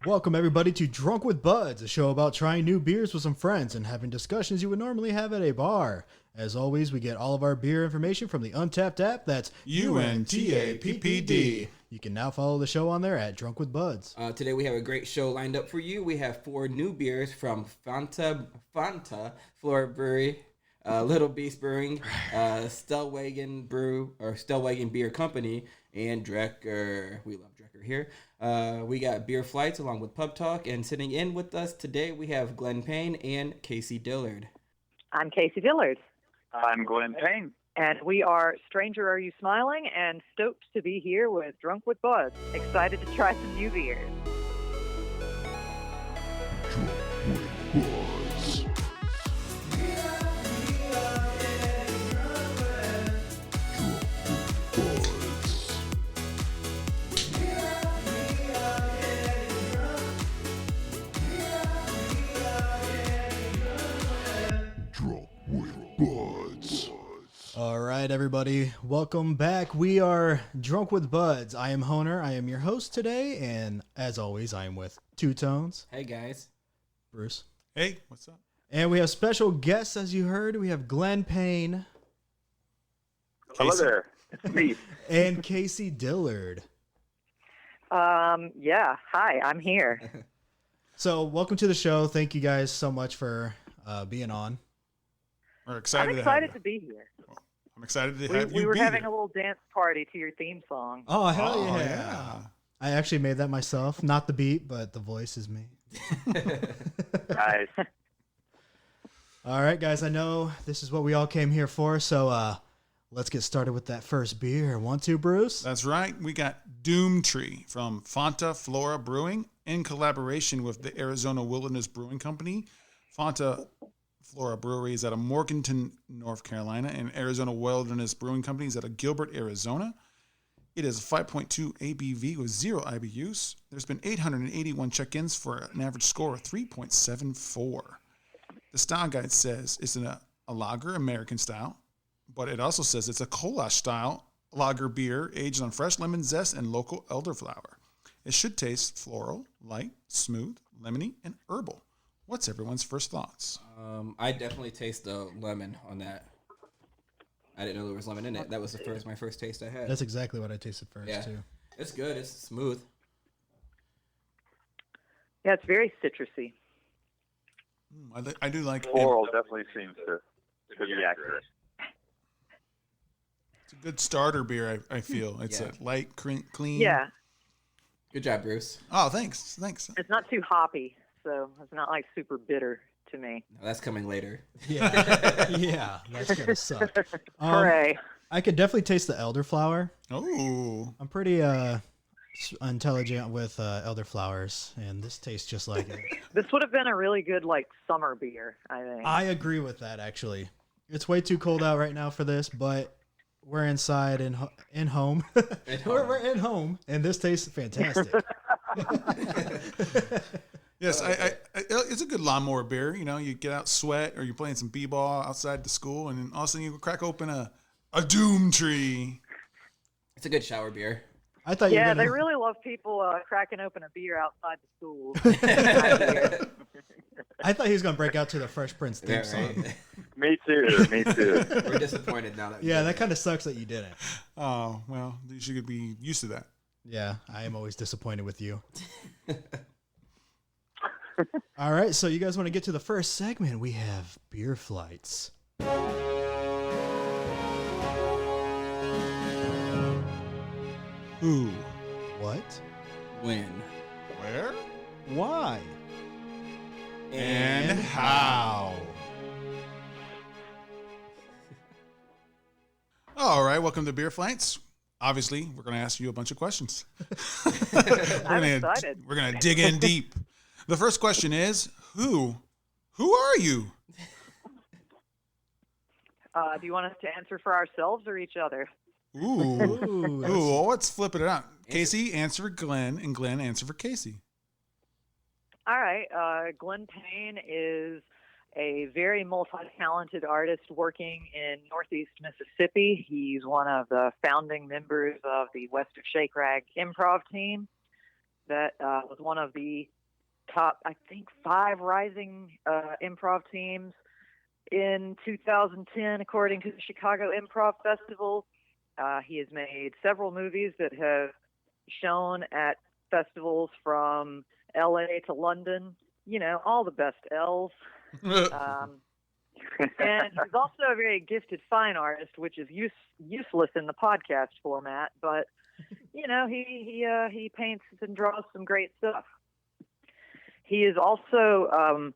Welcome, everybody, to Drunk with Buds, a show about trying new beers with some friends and having discussions you would normally have at a bar. As always, we get all of our beer information from the Untapped app. That's UNTAPPD. You can now follow the show on there at Drunk with Buds. Today we have a great show lined up for you. We have 4 new beers from Fanta Flora Brewery, Little Beast Brewing, Stellwagen Beer Company, and Drecker. We love Drecker here. We got beer flights along with pub talk, and sitting in with us today we have Glenn Payne and Casey Dillard. I'm Casey Dillard. I'm Glenn Payne. And we are Stranger Are You Smiling and stoked to be here with Drunk with Buzz. Excited to try some new beers. All right, everybody, welcome back. We are Drunk with Buds. I am Honer. I am your host today, and as always, I am with Two Tones. Hey, guys. Bruce. Hey, what's up? And we have special guests, as you heard. We have Glenn Payne. Hello there. It's me. And Casey Dillard. Yeah. Hi, I'm here. So, welcome to the show. Thank you guys so much for being on. We're excited. I'm excited to be here. I'm excited to have you. We were be having here. a little dance party to your theme song. Oh, hell Oh, yeah. yeah. I actually made that myself. Not the beat, but the voice is me. Nice. All right, guys, I know this is what we all came here for, so let's get started with that first beer. 1, 2, Bruce? That's right. We got Doom Tree from Fanta Flora Brewing in collaboration with the Arizona Wilderness Brewing Company. Fanta Flora Brewery is out of Morganton, North Carolina, and Arizona Wilderness Brewing Company is out of Gilbert, Arizona. It is 5.2 ABV with 0 IBUs. There's been 881 check-ins for an average score of 3.74. The style guide says it's a lager, American style, but it also says it's a Kolash style lager beer aged on fresh lemon zest and local elderflower. It should taste floral, light, smooth, lemony, and herbal. What's everyone's first thoughts? I definitely taste the lemon on that. I didn't know there was lemon in it. That was my first taste I had. That's exactly what I tasted first, too. It's good. It's smooth. Yeah, it's very citrusy. I do like Floral definitely seems to be accurate. It's a good starter beer, I feel. It's Yeah. a light, clean. Yeah, Good job, Bruce. Oh, thanks. it's not too hoppy, so it's not like super bitter to me. No, that's coming later. Yeah, yeah, that's going to suck. Hooray. I could definitely taste the elderflower. Oh. I'm pretty intelligent with elderflowers, and this tastes just like it. This would have been a really good, summer beer, I think. I agree with that, actually. It's way too cold out right now for this, but we're inside in home. We're in home, and this tastes fantastic. Yes, I it's a good lawnmower beer. You know, you get out, sweat, or you're playing some b-ball outside the school, and then all of a sudden you crack open a Doom Tree. It's a good shower beer. I thought you were Yeah, gonna... they really love people cracking open a beer outside the school. I thought he was going to break out to the Fresh Prince theme Yeah, song. right? Me too. We're disappointed now that Yeah, that kind of sucks that you didn't. Oh, well, you should be used to that. Yeah, I am always disappointed with you. All right, so you guys want to get to the first segment? We have beer flights. Who? What? When? Where? Why? And how? All right, welcome to Beer Flights. Obviously, we're going to ask you a bunch of questions. I'm excited. We're going to dig in deep. The first question is, who are you? Do you want us to answer for ourselves or each other? Ooh. Ooh, that's- Ooh, well, let's flip it out. Casey, answer for Glenn, and Glenn, answer for Casey. All right. Glenn Payne is a very multi-talented artist working in Northeast Mississippi. He's one of the founding members of the West of Shake Rag improv team. that was one of the top, I think, 5 rising improv teams in 2010, according to the Chicago Improv Festival. He has made several movies that have shown at festivals from LA to London, all the best L's. And he's also a very gifted fine artist, which is useless in the podcast format, but he paints and draws some great stuff. He is also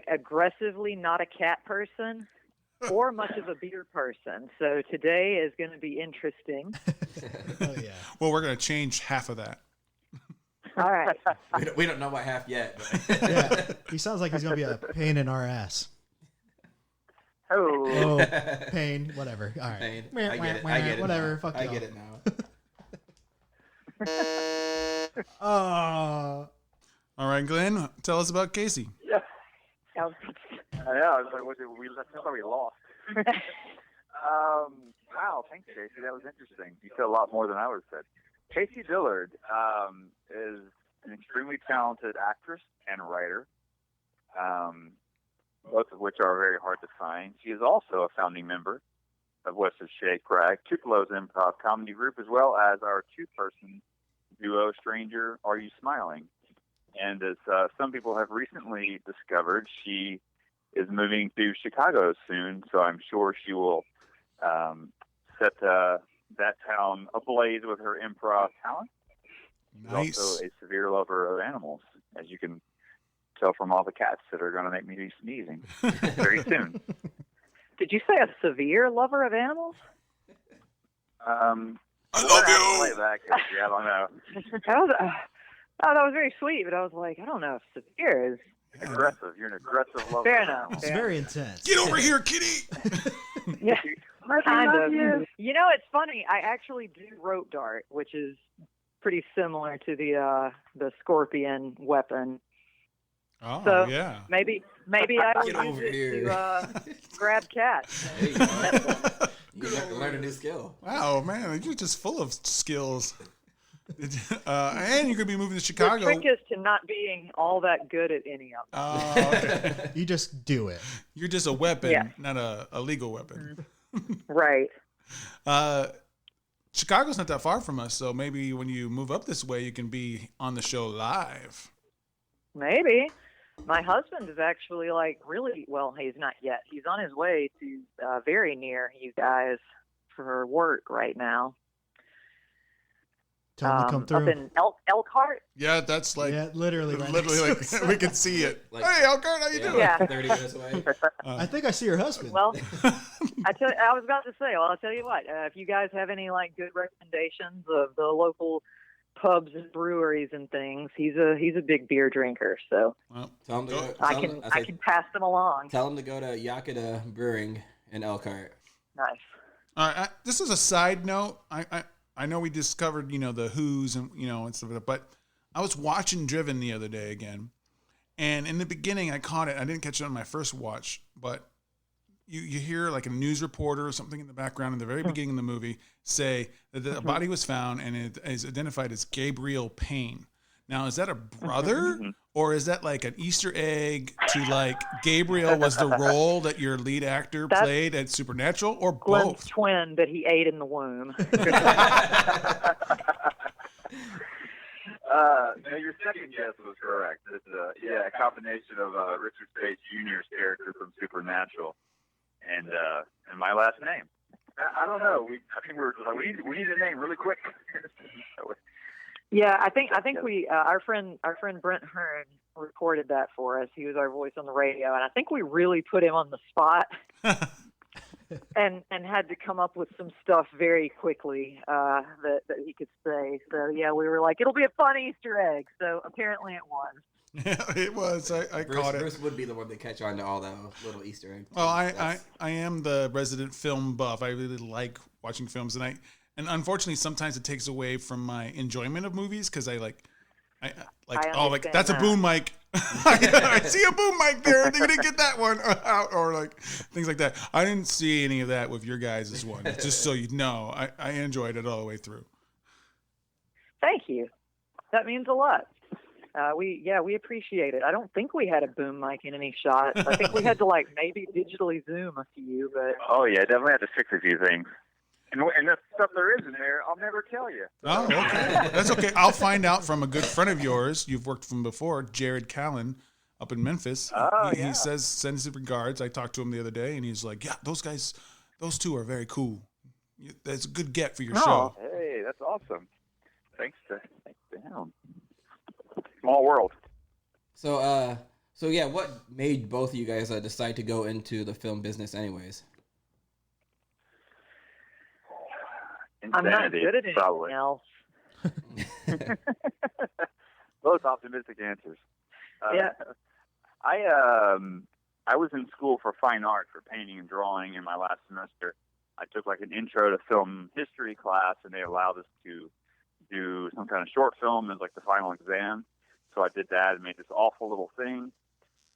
aggressively not a cat person or much of a beer person. So today is going to be interesting. Oh, yeah. Well, we're going to change half of that. All right. We don't know what half yet. But. Yeah. He sounds like he's going to be a pain in our ass. Oh, Pain, whatever. All right. Pain. I get it. Whatever. Now. Fuck I y'all. get it now. Oh. All right, Glenn, tell us about Casey. yeah. I was like, I thought we lost. Wow, thanks, Casey. That was interesting. You said a lot more than I would have said. Casey Dillard is an extremely talented actress and writer, both of which are very hard to find. She is also a founding member of West of Shea Crag, Tupelo's improv comedy group, as well as our 2-person duo, Stranger, Are You Smiling? And as some people have recently discovered, she is moving to Chicago soon, so I'm sure she will set that town ablaze with her improv talent. Nice. She's also a severe lover of animals, as you can tell from all the cats that are going to make me be sneezing very soon. Did you say a severe lover of animals? I love you. Like that, Casey. I don't know. That was very sweet, but I was like, I don't know if severe is Aggressive. You're an aggressive lover. fair of enough. animals. It's very intense. Get over here, kitty. Yeah, kind of. you. It's funny. I actually do rope dart, which is pretty similar to the scorpion weapon. Oh, So, yeah. Maybe I will Get use over it here. to grab cats. There you go. You have to learn a new skill. Wow, man, you're just full of skills. And you're going to be moving to Chicago. The trick is to not being all that good at any of them. Okay. You just do it. You're just a weapon, Yeah. not a legal weapon. Right. Chicago's not that far from us, so maybe when you move up this way, you can be on the show live. Maybe. My husband is actually he's not yet. He's on his way to very near you guys for work right now. Tell him to come through. Up in Elkhart. Yeah, that's like yeah, literally. Right literally next to like us. we can see it. Like- Hey, Elkhart, how you doing? Yeah. 30 minutes away. I think I see your husband. Well, I was about to say. Well, I'll tell you what. If you guys have any good recommendations of the local pubs and breweries and things, he's a big beer drinker. So Well, Tell him to go, I can pass them along. Tell him to go to Yakida Brewing in Elkhart. Nice. all right, this is a side note. I know we discovered, the Who's and, and stuff like that, but I was watching Driven the other day again. And in the beginning, I caught it. I didn't catch it on my first watch, but you hear like a news reporter or something in the background in the very beginning of the movie say that the body was found and it is identified as Gabriel Payne. Now, is that a brother or is that like an Easter egg to like Gabriel was the role that your lead actor played at Supernatural or Glenn's both? twin that he ate in the womb. No, your second guess was correct. It's a combination of Richard Page Jr.'s character from Supernatural and my last name. I don't know. I think we're just like, we need a name really quick. Yeah, I think we our friend Brent Hearn recorded that for us. He was our voice on the radio, and I think we really put him on the spot and had to come up with some stuff very quickly that he could say. So yeah, we were like, it'll be a fun Easter egg. So apparently it was. Yeah, it was. I caught it. Bruce would be the one to catch on to all the little Easter eggs. Well, I am the resident film buff. I really like watching films, and unfortunately sometimes it takes away from my enjoyment of movies because I understand that's that. a boom mic. I see a boom mic there. They didn't get that one out, or like things like that. I didn't see any of that with your guys' one. Just so you know, I enjoyed it all the way through. Thank you. That means a lot. We appreciate it. I don't think we had a boom mic in any shots. I think we had to like maybe digitally zoom a few, but Oh yeah, definitely had to fix a few things. And the stuff there is in there, I'll never tell you. Oh, okay. That's okay. I'll find out from a good friend of yours you've worked from before, Jared Callen, up in Memphis. Oh, He yeah. says, sends his regards. I talked to him the other day, and he's like, yeah, those guys, those two are very cool. That's a good get for your show. Hey, that's awesome. Thanks to him. Small world. So yeah, what made both of you guys decide to go into the film business, anyways? I'm not Insanity, good at anything probably. else. Both optimistic answers. Yeah. I was in school for fine art, for painting and drawing in my last semester. I took like an intro to film history class, and they allowed us to do some kind of short film as like the final exam. So I did that and made this awful little thing.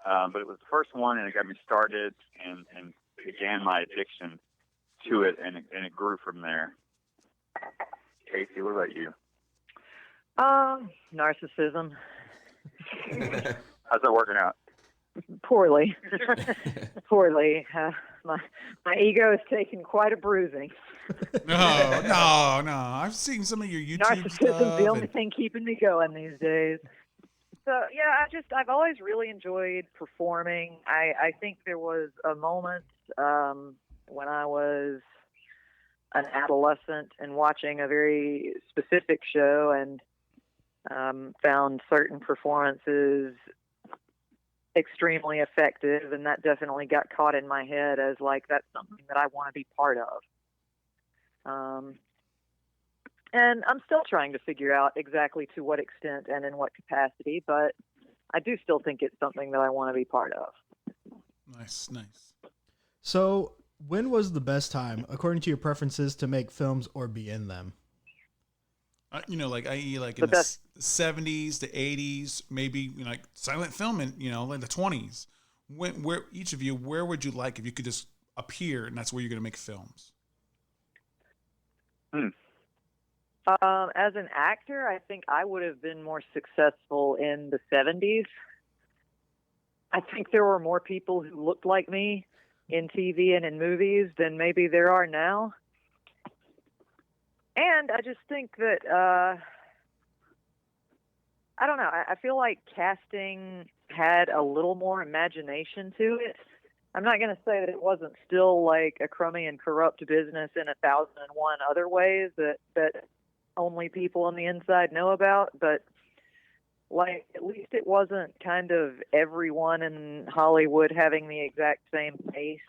But it was the first one, and it got me started and began my addiction to it, and it grew from there. Casey, what about you? Narcissism. How's that working out? Poorly. Poorly. My ego has taken quite a bruising. No. I've seen some of your YouTube Narcissism's stuff. the only thing keeping me going these days. So yeah, I've always really enjoyed performing. I think there was a moment when I was an adolescent and watching a very specific show and found certain performances extremely effective, and that definitely got caught in my head as like that's something that I want to be part of. And I'm still trying to figure out exactly to what extent and in what capacity, but I do still think it's something that I want to be part of. Nice. So, when was the best time, according to your preferences, to make films or be in them? Like i.e. like The in the best- 70s, the 80s, maybe like silent film in like the 20s. Where each of you, where would you like if you could just appear and that's where you're going to make films? As an actor, I think I would have been more successful in the 70s. I think there were more people who looked like me in TV and in movies than maybe there are now. And I just think that, I don't know, I feel like casting had a little more imagination to it. I'm not going to say that it wasn't still like a crummy and corrupt business in 1,001 other ways that only people on the inside know about, but like at least it wasn't kind of everyone in Hollywood having the exact same pace.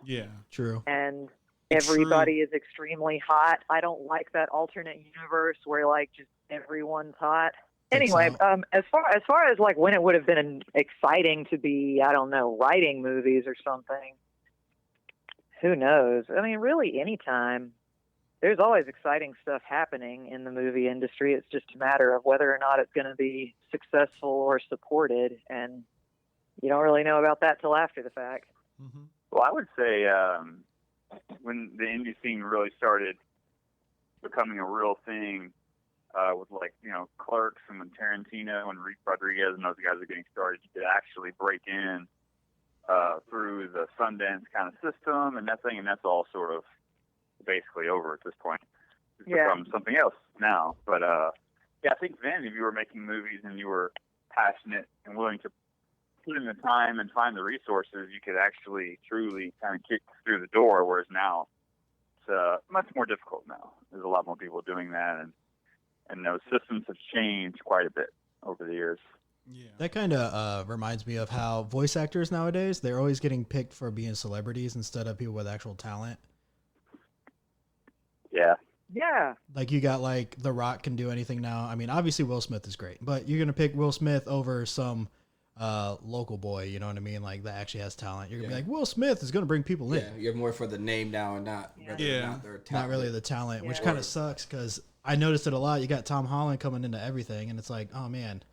Yeah. True. And everybody is extremely hot. I don't like that alternate universe where like just everyone's hot. Anyway, as far as like when it would have been exciting to be, I don't know, writing movies or something, who knows? I mean, really anytime. There's always exciting stuff happening in the movie industry. It's just a matter of whether or not it's going to be successful or supported, and you don't really know about that till after the fact. Mm-hmm. Well, I would say when the indie scene really started becoming a real thing with like, Clerks and when Tarantino and Rodriguez and those guys are getting started, you could actually break in through the Sundance kind of system and that thing, and that's all sort of basically over at this point. It's become something else now. But I think then if you were making movies and you were passionate and willing to put in the time and find the resources, you could actually truly kind of kick through the door, whereas now it's much more difficult now. There's a lot more people doing that, and those systems have changed quite a bit over the years. Yeah. That kind of reminds me of how voice actors nowadays, they're always getting picked for being celebrities instead of people with actual talent. Yeah. Yeah. Like you got like The Rock can do anything now. I mean, obviously Will Smith is great, but you're going to pick Will Smith over some local boy, you know what I mean? Like that actually has talent. You're going to be like, Will Smith is going to bring people in. Yeah, you're more for the name now and not their talent. Not really the talent, which kind of sucks because I noticed it a lot. You got Tom Holland coming into everything, and it's like, oh man,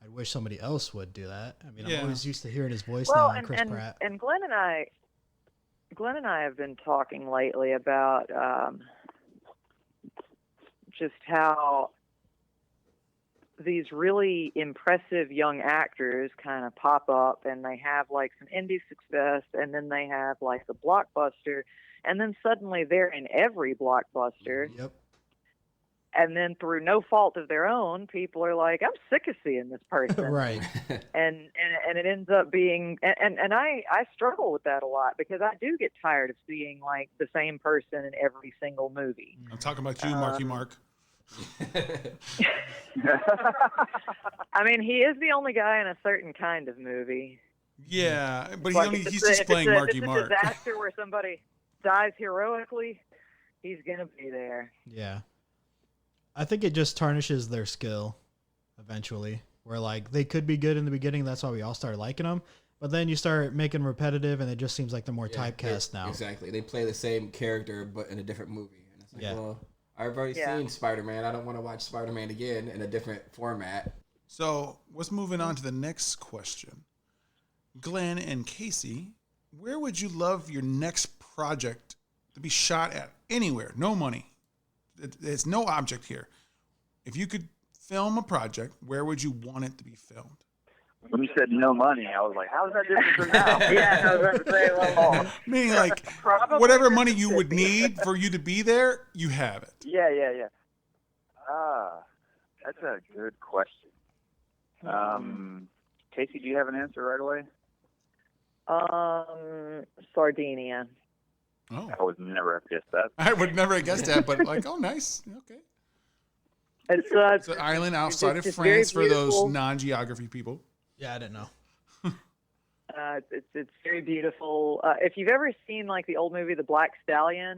I wish somebody else would do that. I mean, I'm always used to hearing his voice now and Chris Pratt. And Glenn and I have been talking lately about just how these really impressive young actors kind of pop up, and they have like some indie success, and then they have like the blockbuster, and then suddenly they're in every blockbuster. Yep. And then through no fault of their own, people are like, I'm sick of seeing this person. Right. And it ends up being, and I struggle with that a lot, because I do get tired of seeing like the same person in every single movie. I'm talking about you, Marky Mark. I mean, he is the only guy in a certain kind of movie. Yeah, but Like, he's just playing Marky Mark. If it's a disaster where somebody dies heroically, he's gonna be there. Yeah. I think it just tarnishes their skill eventually, where like they could be good in the beginning. That's why we all started liking them. But then you start making repetitive, and it just seems like they're more typecast now. Exactly. They play the same character, but in a different movie. And it's like, well, I've already seen Spider-Man. I don't want to watch Spider-Man again in a different format. So let's moving on to the next question. Glenn and Casey, where would you love your next project to be shot at? Anywhere. No money. There's no object here. If you could film a project, where would you want it to be filmed? When you said no money, I was like, how is that different from now? Yeah, I was about to say, well, Meaning, like, whatever money you would need for you to be there, you have it. Yeah. That's a good question. Casey, do you have an answer right away? Sardinia. Oh, I would never have guessed that. I would never have guessed that, but like, oh, nice. Okay. It's an island outside of it's France for those beautiful. non-geography people. Yeah, I didn't know. It's very beautiful. If you've ever seen like the old movie The Black Stallion,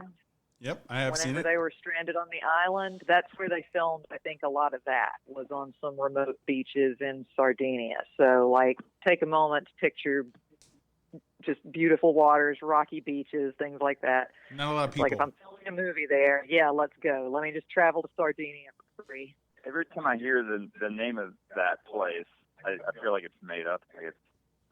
Yep, I have seen whenever it. they were stranded on the island, that's where they filmed. I think a lot of that was on some remote beaches in Sardinia. So like, take a moment to picture just beautiful waters, rocky beaches, things like that. Not a lot of people. Like if I'm filming a movie there, yeah, let's go. Let me just travel to Sardinia for free. Every time I hear the name of that place, I feel like it's made up.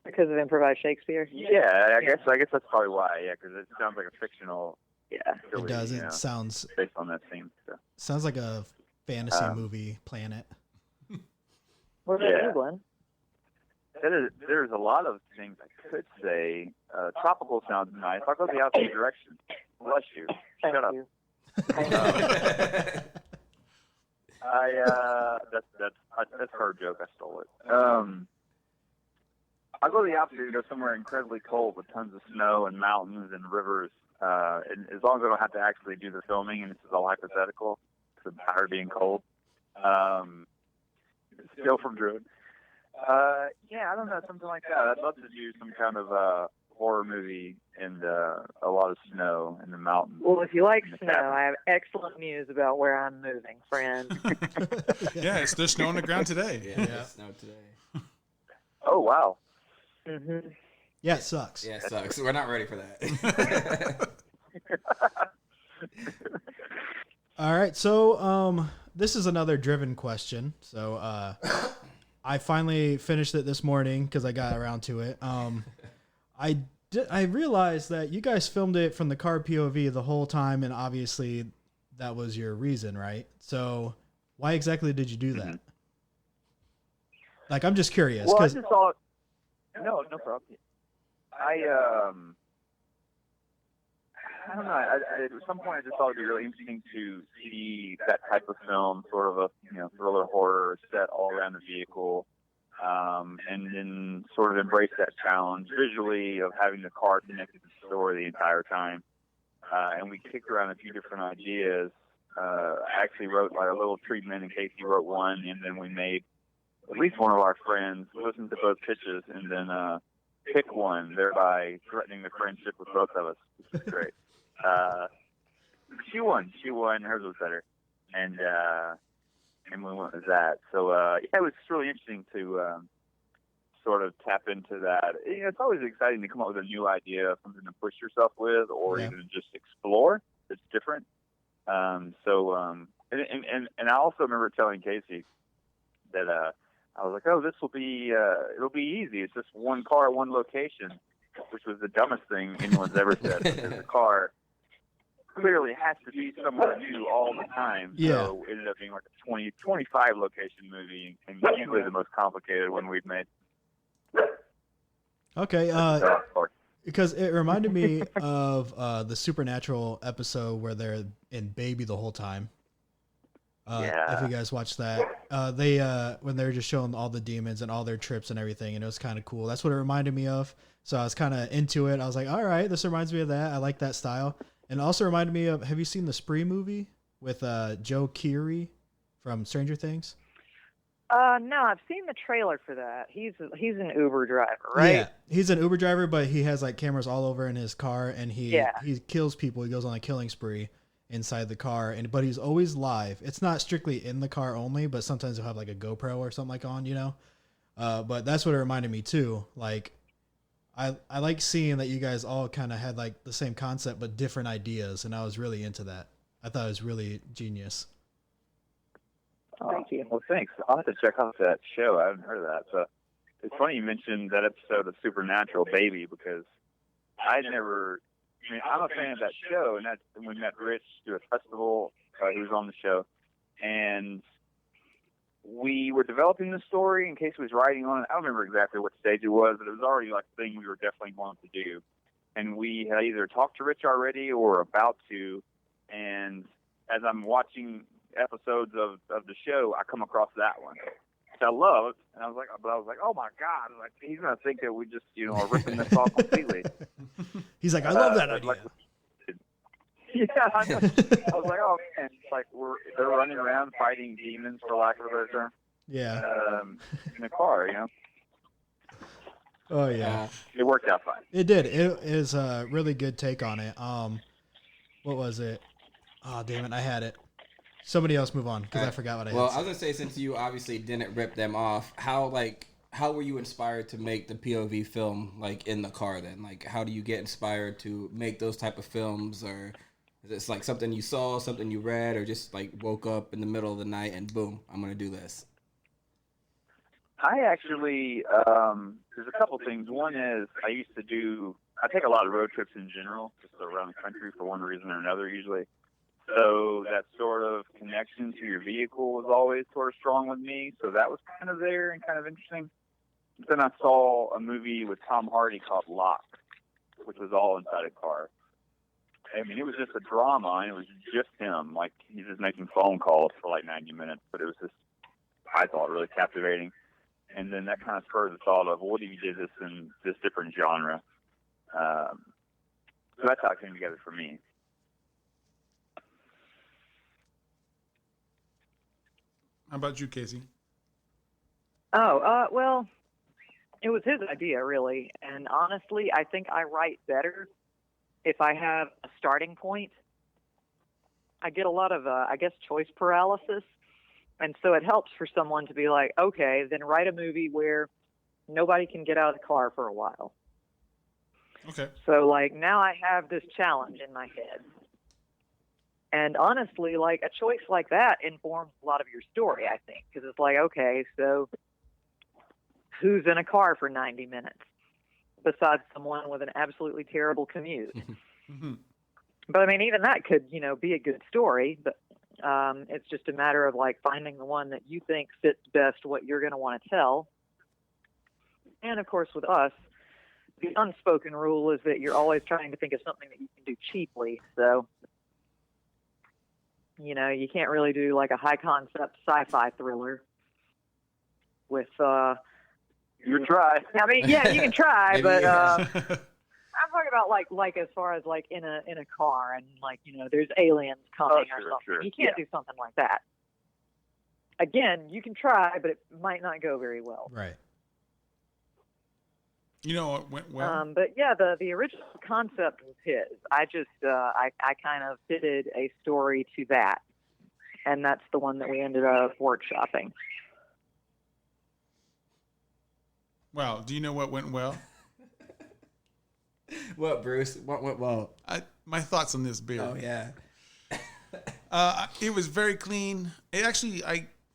Because of improvised Shakespeare? Yeah, I guess that's probably why. Yeah, because it sounds like a fictional. Yeah. Silly, It does. It sounds based on that theme. So. sounds like a fantasy movie planet. What about you, Glenn? There's a lot of things I could say. Tropical sounds nice. I'll go the opposite direction. Bless you. Thank Shut up. you. That's her joke. I stole it. I'll go the opposite and go somewhere incredibly cold with tons of snow and mountains and rivers. And as long as I don't have to actually do the filming, and this is all hypothetical, because I'm tired of being cold. Still from Druid. Yeah, I don't know, something like that. I'd love to do some kind of horror movie and a lot of snow in the mountains. Well, if you like snow, I have excellent news about where I'm moving, friend. Yeah, there's snow on the ground today. Yeah, snow today. Oh, wow. Mm-hmm. Yeah, it sucks. Yeah, it sucks. We're not ready for that. All right, so this is another driven question. So I finally finished it this morning because I got around to it. I realized that you guys filmed it from the car POV the whole time, and obviously that was your reason, right? So why exactly did you do that? Mm-hmm. Like, I'm just curious. Well, I 'cause- just saw. No problem. I don't know. At some point, I just thought it'd be really interesting to see that type of film, sort of a thriller horror set all around the vehicle, and then sort of embrace that challenge visually of having the car connected to the story the entire time. And we kicked around a few different ideas. I actually wrote like a little treatment, and Casey wrote one, and then we made at least one of our friends listen to both pitches and then pick one, thereby threatening the friendship with both of us, which is great. She won. Hers was better, and we went with that. So yeah, it was really interesting to sort of tap into that. It's always exciting to come up with a new idea, something to push yourself with, or even just explore. It's different. And I also remember telling Casey that I was like, oh, this will be it'll be easy. It's just one car, one location, which was the dumbest thing anyone's ever said. Because the car clearly has to be somewhere new all the time. Yeah. So it ended up being like a 25 location movie, and usually the most complicated one we've made. Okay. Because it reminded me of the Supernatural episode where they're in Baby the whole time. If you guys watched that, they when they're just showing all the demons and all their trips and everything, and it was kind of cool. That's what it reminded me of. So I was kind of into it. I was like, all right, this reminds me of that. I like that style. And it also reminded me of, have you seen the Spree movie with Joe Keery from Stranger Things? No, I've seen the trailer for that. He's an Uber driver, right? Yeah, he's an Uber driver, but he has like cameras all over in his car, and he kills people. He goes on a killing spree inside the car, but he's always live. It's not strictly in the car only, but sometimes he'll have like a GoPro or something like on, you know. But that's what it reminded me too. Like, I like seeing that you guys all kind of had like the same concept but different ideas, and I was really into that. I thought it was really genius. Thank you. Well, thanks. I'll have to check out that show. I haven't heard of that. So it's funny you mentioned that episode of Supernatural, Baby, because I'm a fan of that show, and we met Rich through a festival. He was on the show, and we were developing the story in case he was writing on it. I don't remember exactly what stage it was, but it was already like a thing we were definitely going to do. And we had either talked to Rich already or about to, and as I'm watching episodes of the show, I come across that one, which I loved, and I was like, oh my God, like he's gonna think that we just are ripping this off completely. He's like, I love that idea. I was like, oh man, it's like they're running around fighting demons, for lack of a better term. Yeah. In a car, Oh yeah. It worked out fine. It did. It is a really good take on it. What was it? Oh damn it, I had it. Somebody else move on because I forgot what I had. Well, I was gonna say, since you obviously didn't rip them off, how were you inspired to make the POV film like in the car? Then, like, how do you get inspired to make those type of films? Or is it like something you saw, something you read, or just like woke up in the middle of the night and boom, I'm gonna do this? I actually, there's a couple things. One is I take a lot of road trips in general, just around the country for one reason or another usually. So that sort of connection to your vehicle was always sort of strong with me. So that was kind of there and kind of interesting. Then I saw a movie with Tom Hardy called Lock, which was all inside a car. I mean, it was just a drama, and it was just him. Like, he's just making phone calls for like 90 minutes. But it was just, I thought, really captivating. And then that kind of spurred the thought of, what if you did this in this different genre? So that's how it came together for me. How about you, Casey? Well, it was his idea, really. And honestly, I think I write better if I have a starting point. I get a lot of, choice paralysis. And so it helps for someone to be like, okay, then write a movie where nobody can get out of the car for a while. Okay. So, like, now I have this challenge in my head. And honestly, like, a choice like that informs a lot of your story, I think, because it's like, okay, so who's in a car for 90 minutes besides someone with an absolutely terrible commute? But, I mean, even that could, be a good story, but it's just a matter of, like, finding the one that you think fits best what you're going to want to tell. And, of course, with us, the unspoken rule is that you're always trying to think of something that you can do cheaply, so... you can't really do like a high concept sci-fi thriller with You try. I mean, yeah, you can try, but yeah. I'm talking about like as far as like in a car and like there's aliens coming or something. Sure. You can't do something like that. Again, you can try, but it might not go very well. Right. It went well. But yeah, the original concept was his. I just I kind of fitted a story to that, and that's the one that we ended up workshopping. Wow. Do you know what went well? What, Bruce? What went well? My thoughts on this beer. Oh yeah. It was very clean. It actually,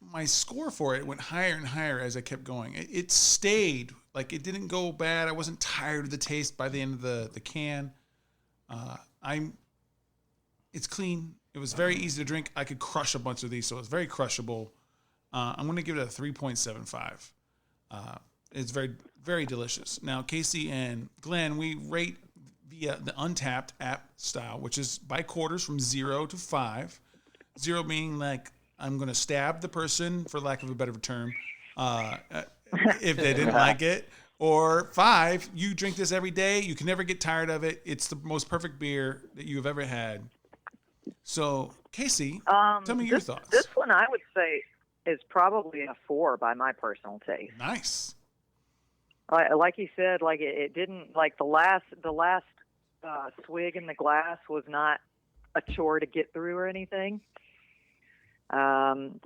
my score for it went higher and higher as I kept going. It stayed. Like, it didn't go bad. I wasn't tired of the taste by the end of the can. It's clean. It was very easy to drink. I could crush a bunch of these, so it's very crushable. I'm going to give it a 3.75. It's very, very delicious. Now, Casey and Glenn, we rate via the Untapped app style, which is by quarters from 0 to 5. 0 being like, I'm going to stab the person, for lack of a better term, if they didn't like it. Or 5, you drink this every day. You can never get tired of it. It's the most perfect beer that you have ever had. So, Casey, tell me your thoughts. This one I would say is probably a 4 by my personal taste. Nice. Like you said, like it didn't, like the last swig in the glass was not a chore to get through or anything. And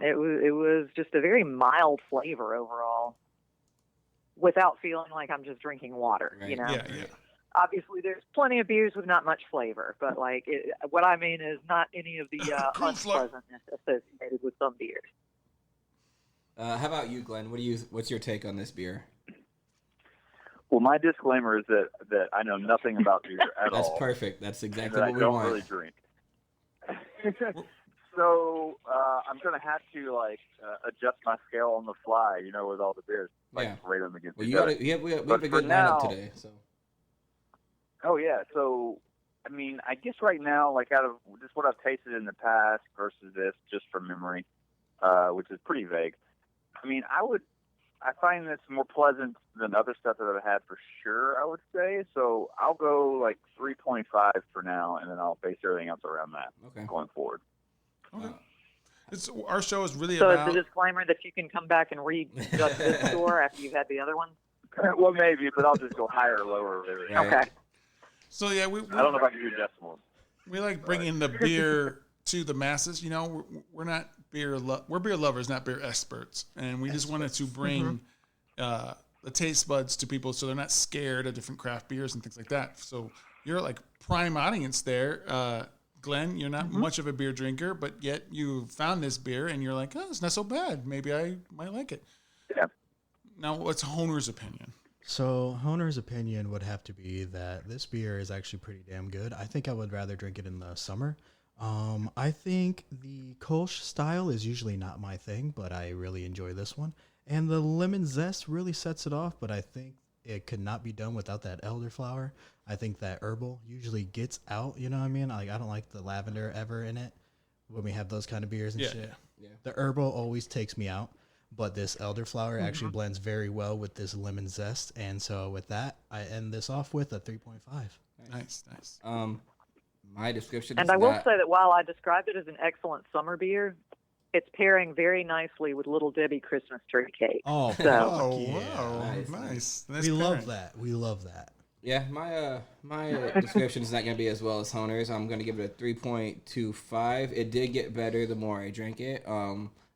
it was just a very mild flavor overall, without feeling like I'm just drinking water. Right. You know. Yeah. Obviously, there's plenty of beers with not much flavor, but like what I mean is not any of the unpleasantness associated with some beers. How about you, Glenn? What's your take on this beer? Well, my disclaimer is that I know nothing about beer at all. That's perfect. That's exactly and what that we want. I don't really drink. So I'm going to have to adjust my scale on the fly, with all the beers. Rate them against Well, each other. we have a good lineup today. So. Oh, yeah. So, I mean, I guess right now, out of just what I've tasted in the past versus this, just from memory, which is pretty vague, I mean, I find this more pleasant than other stuff that I've had for sure, I would say. So I'll go 3.5 for now, and then I'll base everything else around that going forward. Okay. Our show is really so about... it's a disclaimer that you can come back and read-judge this score after you've had the other one? Well, maybe, but I'll just go higher or lower. Right. Okay. So, yeah, I don't know if I can do decimals. We like bringing the beer to the masses. We're not we're beer lovers, not beer experts. And we just wanted to bring the taste buds to people so they're not scared of different craft beers and things like that. So you're prime audience there. Glenn, you're not much of a beer drinker, but yet you found this beer and you're like, oh, it's not so bad. Maybe I might like it. Yeah. Now, what's Honer's opinion? So Honer's opinion would have to be that this beer is actually pretty damn good. I think I would rather drink it in the summer. I think the Kolsch style is usually not my thing, but I really enjoy this one. And the lemon zest really sets it off, but I think it could not be done without that elderflower. I think that herbal usually gets out, you know what I mean? I don't like the lavender ever in it when we have those kind of beers and shit. Yeah. The herbal always takes me out. But this elderflower actually blends very well with this lemon zest. And so with that, I end this off with a 3.5. Nice. My description And is I will not... say that while I described it as an excellent summer beer, it's pairing very nicely with Little Debbie Christmas tree cake. Oh, So- fuck Oh, yeah. wow. Nice. Nice We love pairing. that. We love that. Yeah, my description is not going to be as well as Honer's. I'm going to give it a 3.25. It did get better the more I drank it.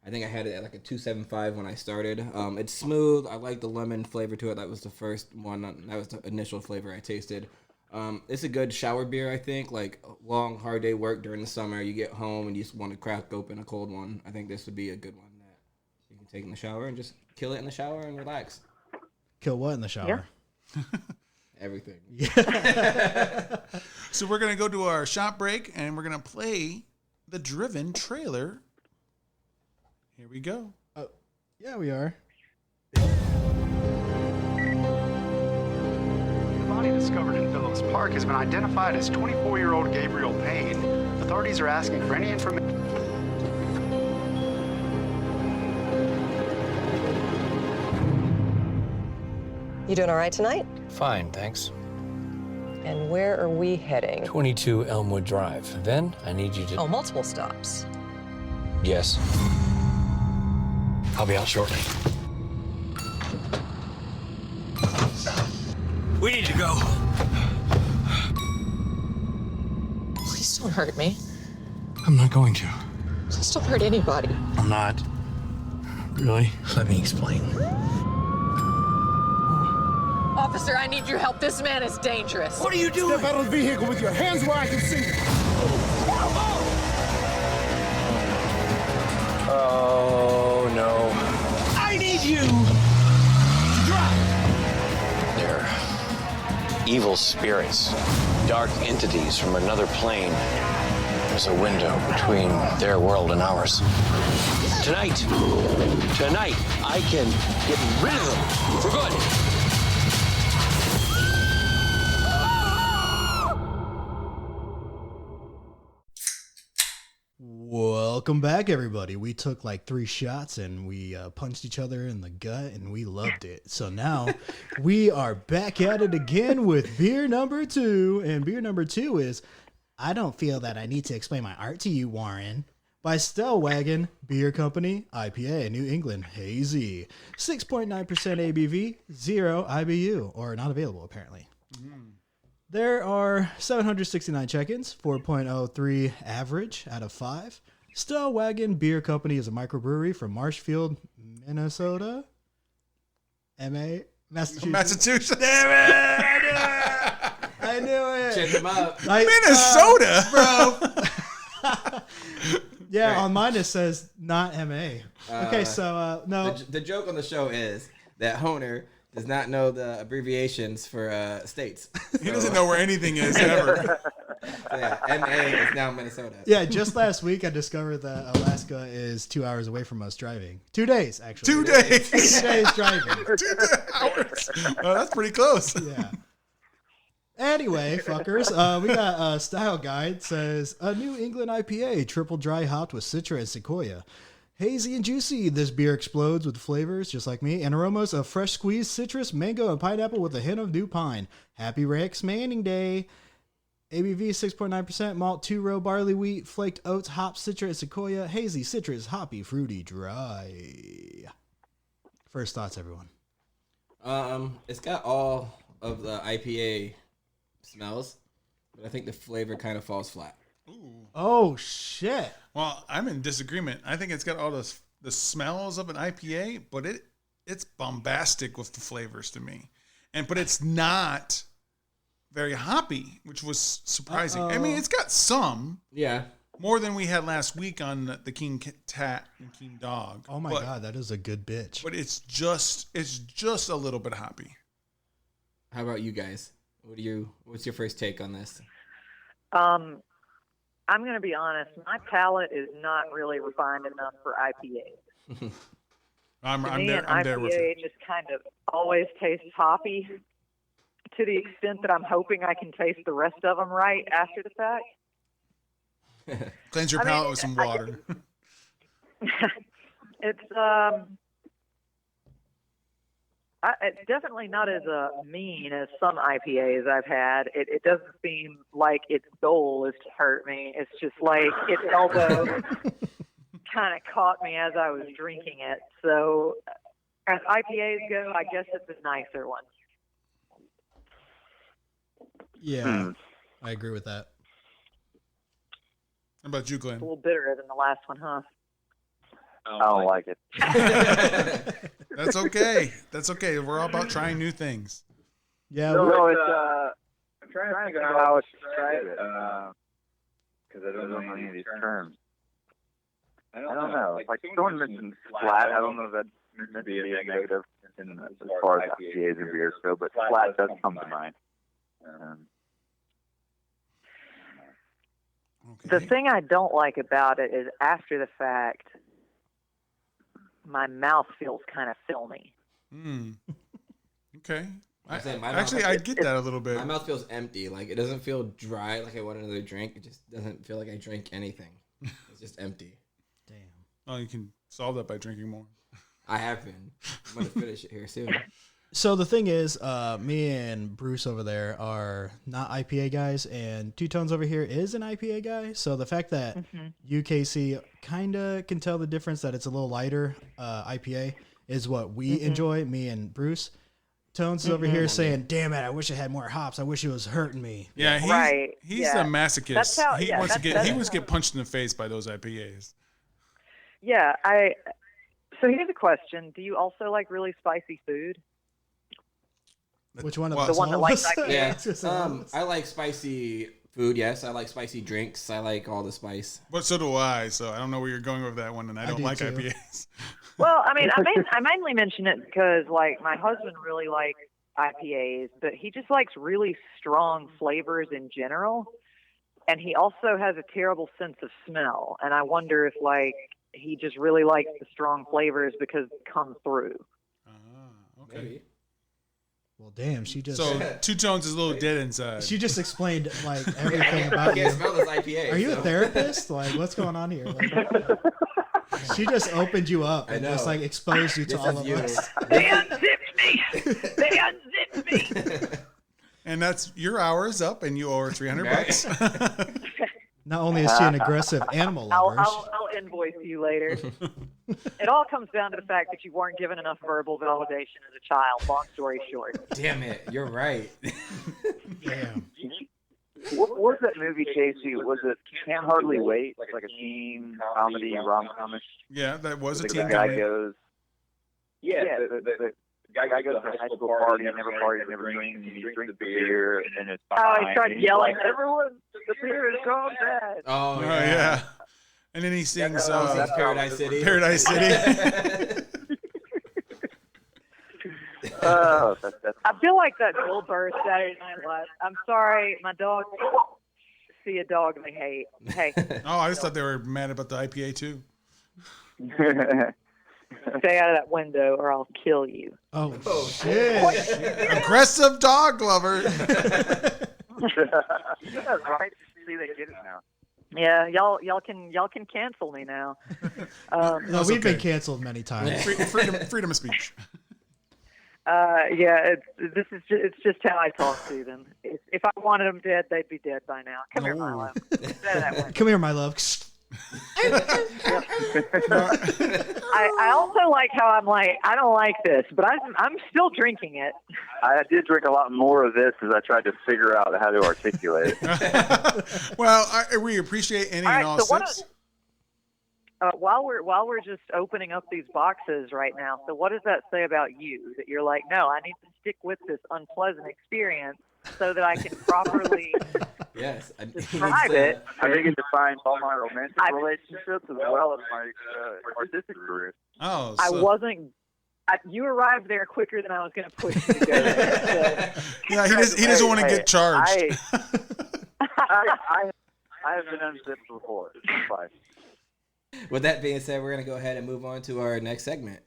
I think I had it at a 2.75 when I started. It's smooth. I like the lemon flavor to it. That was the first one. That was the initial flavor I tasted. It's a good shower beer, I think. A long, hard day work during the summer. You get home and you just want to crack open a cold one. I think this would be a good one that you can take in the shower and just kill it in the shower and relax. Kill what in the shower? Everything. So we're going to go to our shop break, and we're going to play the Driven trailer. Here we go. Yeah, we are. The body discovered in Phillips Park has been identified as 24-year-old Gabriel Payne. Authorities are asking for any information. You doing all right tonight? Fine, thanks. And where are we heading? 22 Elmwood Drive. Then I need you to... Oh, multiple stops. Yes. I'll be out shortly. We need to go. Please don't hurt me. I'm not going to. Please don't hurt anybody. I'm not. Really? Let me explain. Officer, I need your help. This man is dangerous. What are you doing? Step out of the vehicle with your hands where I can see. Oh, no. I need you to drive. There. evil spirits, dark entities from another plane. There's a window between their world and ours. Tonight, I can get rid of them for good. Welcome back, everybody. We took like 3 shots and we punched each other in the gut and we loved it. So now we are back at it again with beer number 2. And beer number 2 is I Don't Feel That I Need to Explain My Art to You, Warren, by Stellwagen Beer Company, IPA, New England, hazy. 6.9% ABV, 0 IBU, or not available apparently. There are 769 check-ins, 4.03 average out of 5. Stellwagen Beer Company is a microbrewery from Marshfield, Minnesota. Massachusetts. Damn it! I knew it. Check them out. Minnesota, bro. Yeah, Right. on mine it says not MA. Okay, so no. The joke on the show is that Honer does not know the abbreviations for states. He doesn't know where anything is ever. So yeah, MA is now Minnesota. Yeah, just last week I discovered that Alaska is 2 hours away from us driving. 2 days, actually. 2 days. 2 days driving. 2 hours. Oh, that's pretty close. Yeah. Anyway, fuckers, we got a style guide. Says a New England IPA, triple dry hopped with Citra and Sequoia. Hazy and juicy, this beer explodes with flavors, just like me, and aromas of fresh squeezed citrus, mango, and pineapple with a hint of new pine. Happy Rex Manning Day. ABV 6.9%, malt 2-row barley wheat, flaked oats, hops, Citra, and Sequoia. Hazy, citrus, hoppy, fruity, dry. First thoughts, everyone. It's got all of the IPA smells, but I think the flavor kind of falls flat. Ooh. Oh, shit. Well, I'm in disagreement. I think it's got all the smells of an IPA, but it's bombastic with the flavors to me. But it's not very hoppy, which was surprising. I mean, it's got some. Yeah. More than we had last week on the King Tat and King Dog. Oh my God, that is a good bitch. But it's just a little bit hoppy. How about you guys? What's your first take on this? I'm going to be honest. My palate is not really refined enough for IPAs. I'm An there with you. IPA just kind of always tastes hoppy to the extent that I'm hoping I can taste the rest of them right after the fact. Cleanse your palate with some water. It's it's definitely not as mean as some IPAs I've had. It doesn't seem like its goal is to hurt me. It's just like its elbow kind of caught me as I was drinking it. So as IPAs go, I guess it's a nicer one. Yeah, I agree with that. How about you, Glenn? It's a little bitterer than the last one, huh? I don't like it. That's okay. That's okay. We're all about trying new things. Yeah. No, it's I'm trying to figure out how to describe it because I don't know any of these terms. I don't know. Like someone mentioned flat. I don't know if that's meant to be a negative as far as IPAs and beers go, but flat does come to mind. The thing I don't like about it is after the fact, my mouth feels kind of filmy. Okay. I I get that a little bit. My mouth feels empty. Like, it doesn't feel dry like I want another drink. It just doesn't feel like I drank anything. It's just empty. Damn. Oh, you can solve that by drinking more. I have been. I'm going to finish it here soon. So the thing is, me and Bruce over there are not IPA guys, and Two Tones over here is an IPA guy. So the fact that you, Casey, kind of can tell the difference that it's a little lighter IPA is what we enjoy, me and Bruce. Tones is over here saying, damn it, I wish I had more hops. I wish it was hurting me. Yeah, he's a masochist. That's how, he wants to get punched in the face by those IPAs. Yeah, so here's a question. Do you also like really spicy food? Which one of Well, us? The one that likes Yeah. I like spicy food, yes. I like spicy drinks. I like all the spice. But so do I, so I don't know where you're going with that one, and I don't like too. IPAs. Well, I mean, I mainly mention it because, like, my husband really likes IPAs, but he just likes really strong flavors in general. And he also has a terrible sense of smell. And I wonder if, like, he just really likes the strong flavors because they come through. Okay. Maybe. Well, damn, she just... So Two Tones is a little dead inside. She just explained, like, everything about I you. can't smell this IPA. Are you a therapist? Like, what's going on here? Like, she just opened you up and just, like, exposed you to all of us. They unzipped me! They unzipped me! And that's your hour is up, and you owe her $300. Not only is she an aggressive animal lover, I'll invoice you later. It all comes down to the fact that you weren't given enough verbal validation as a child. Long story short. Damn it, you're right. damn. What was that movie, Casey? Was it Can't Hardly Wait? Like a teen comedy, rom-comish? Yeah, that was a The teen guy comedy. goes... the guy goes to a high school party, never drinks, and he drinks beer, and it's fine. He started yelling, everyone, the beer is gone bad. Oh, Oh, yeah. yeah. And then he sings That's Paradise City. Paradise City. I feel like that Bill Burr Saturday Night Live. I'm sorry, my dog see a dog they hate. Hey, Oh, I just thought they were mad about the IPA, too. stay out of that window or I'll kill you. Oh, shit. Aggressive dog lover. Yeah, right. See, they get it now. Yeah, y'all can cancel me now. No, That's we've been okay. canceled many times. Freedom of speech. Yeah, it's just how I talk to them. If I wanted them dead, they'd be dead by now. Come here, Milo. Stay that way. Come here, my love. I also like how I'm like, I don't like this, but I'm still drinking it. I did drink a lot more of this as I tried to figure out how to articulate it. Well, we appreciate any and all sips. While we're just opening up these boxes right now, so what does that say about you? That you're like, no, I need to stick with this unpleasant experience so that I can properly describe it. I think it defines all my romantic relationships as well as my artistic career. Oh, I wasn't. You arrived there quicker than I was going to push you to go there. So. Yeah, he doesn't want to get charged. I have been unzipped before. It's fine. With that being said, we're going to go ahead and move on to our next segment.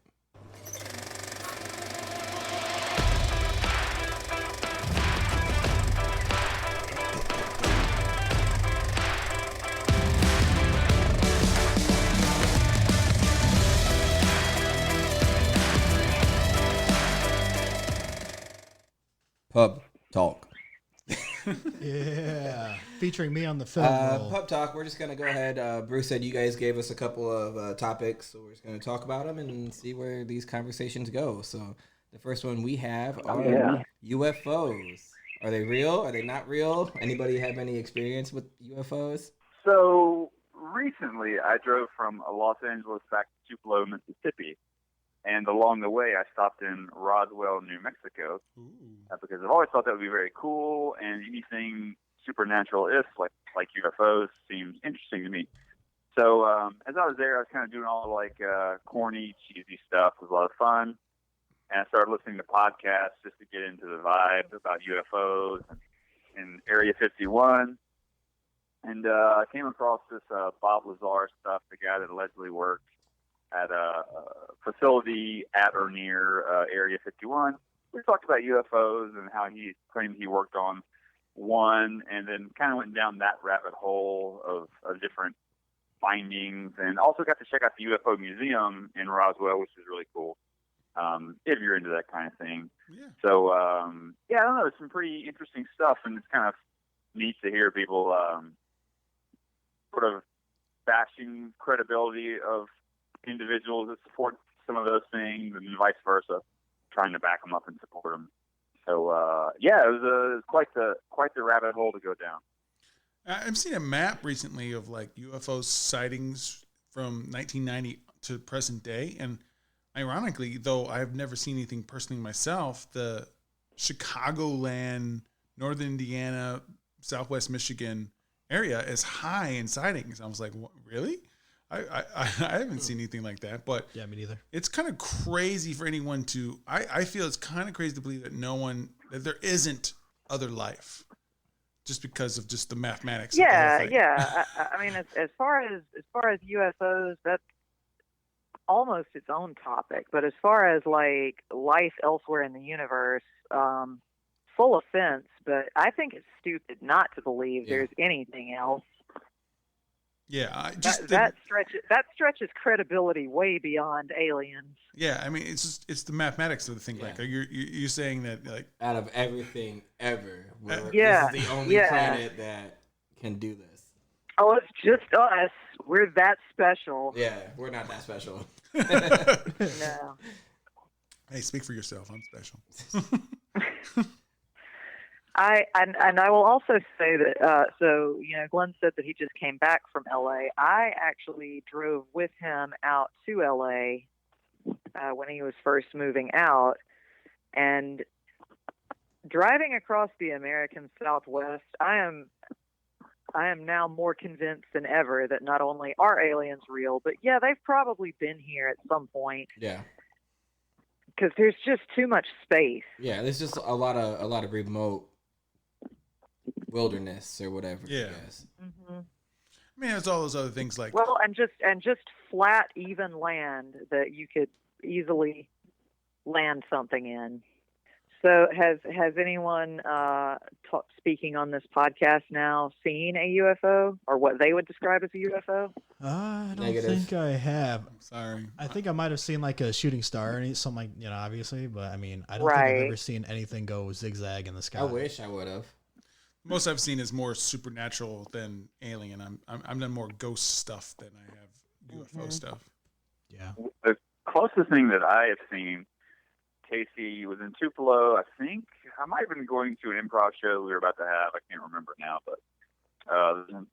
Pub Talk. Yeah, featuring me on the film roll. Pub Talk, we're just going to go ahead. Bruce said you guys gave us a couple of topics, so we're just going to talk about them and see where these conversations go. So the first one we have are UFOs. Are they real? Are they not real? Anybody have any experience with UFOs? So recently I drove from Los Angeles back to Tupelo, Mississippi. And along the way, I stopped in Roswell, New Mexico, because I've always thought that would be very cool, and anything supernatural-ish, like UFOs, seems interesting to me. So as I was there, I was kind of doing all corny, cheesy stuff. It was a lot of fun. And I started listening to podcasts just to get into the vibe about UFOs and Area 51. And I came across this Bob Lazar stuff, the guy that allegedly worked at a facility at or near Area 51. We talked about UFOs and how he claimed he worked on one, and then kind of went down that rabbit hole of different findings, and also got to check out the UFO Museum in Roswell, which is really cool, if you're into that kind of thing. Yeah. So, I don't know, it's some pretty interesting stuff, and it's kind of neat to hear people sort of bashing credibility of individuals that support some of those things, and vice versa, trying to back them up and support them. So it was quite the rabbit hole to go down. I've seen a map recently of UFO sightings from 1990 to present day, and ironically, though I've never seen anything personally myself, the Chicagoland, Northern Indiana, Southwest Michigan area is high in sightings. I was like, what, really? I haven't seen anything like that, but Yeah, me neither. it's kind of crazy for anyone to. I feel it's kind of crazy to believe that there isn't other life, just because of just the mathematics. Of the whole thing. Yeah. I mean, as far as UFOs, that's almost its own topic. But as far as like life elsewhere in the universe, full offense, but I think it's stupid not to believe there's anything else. Yeah, that stretches credibility way beyond aliens. Yeah, I mean, it's the mathematics of the thing. Like, you're saying that, like, out of everything ever, this is the only planet that can do this. Oh, it's just us. We're that special. Yeah, we're not that special. No. Hey, speak for yourself. I'm special. I will also say that, so, Glenn said that he just came back from LA. I actually drove with him out to LA when he was first moving out. And driving across the American Southwest, I am now more convinced than ever that not only are aliens real, but yeah, they've probably been here at some point. Yeah. Because there's just too much space. Yeah, there's just a lot of remote wilderness or whatever. Yeah. I guess. Mm-hmm. I mean, there's all those other things like and just flat, even land that you could easily land something in. So has anyone speaking on this podcast now seen a UFO or what they would describe as a UFO? I don't Negative. think I have. I'm sorry. I think I might have seen like a shooting star or something like, obviously, but I mean, I don't think I've ever seen anything go zigzag in the sky. I wish I would have. Most I've seen is more supernatural than alien. I'm done more ghost stuff than I have UFO stuff. Yeah. The closest thing that I have seen, Casey was in Tupelo, I think. I might have been going to an improv show we were about to have. I can't remember now, but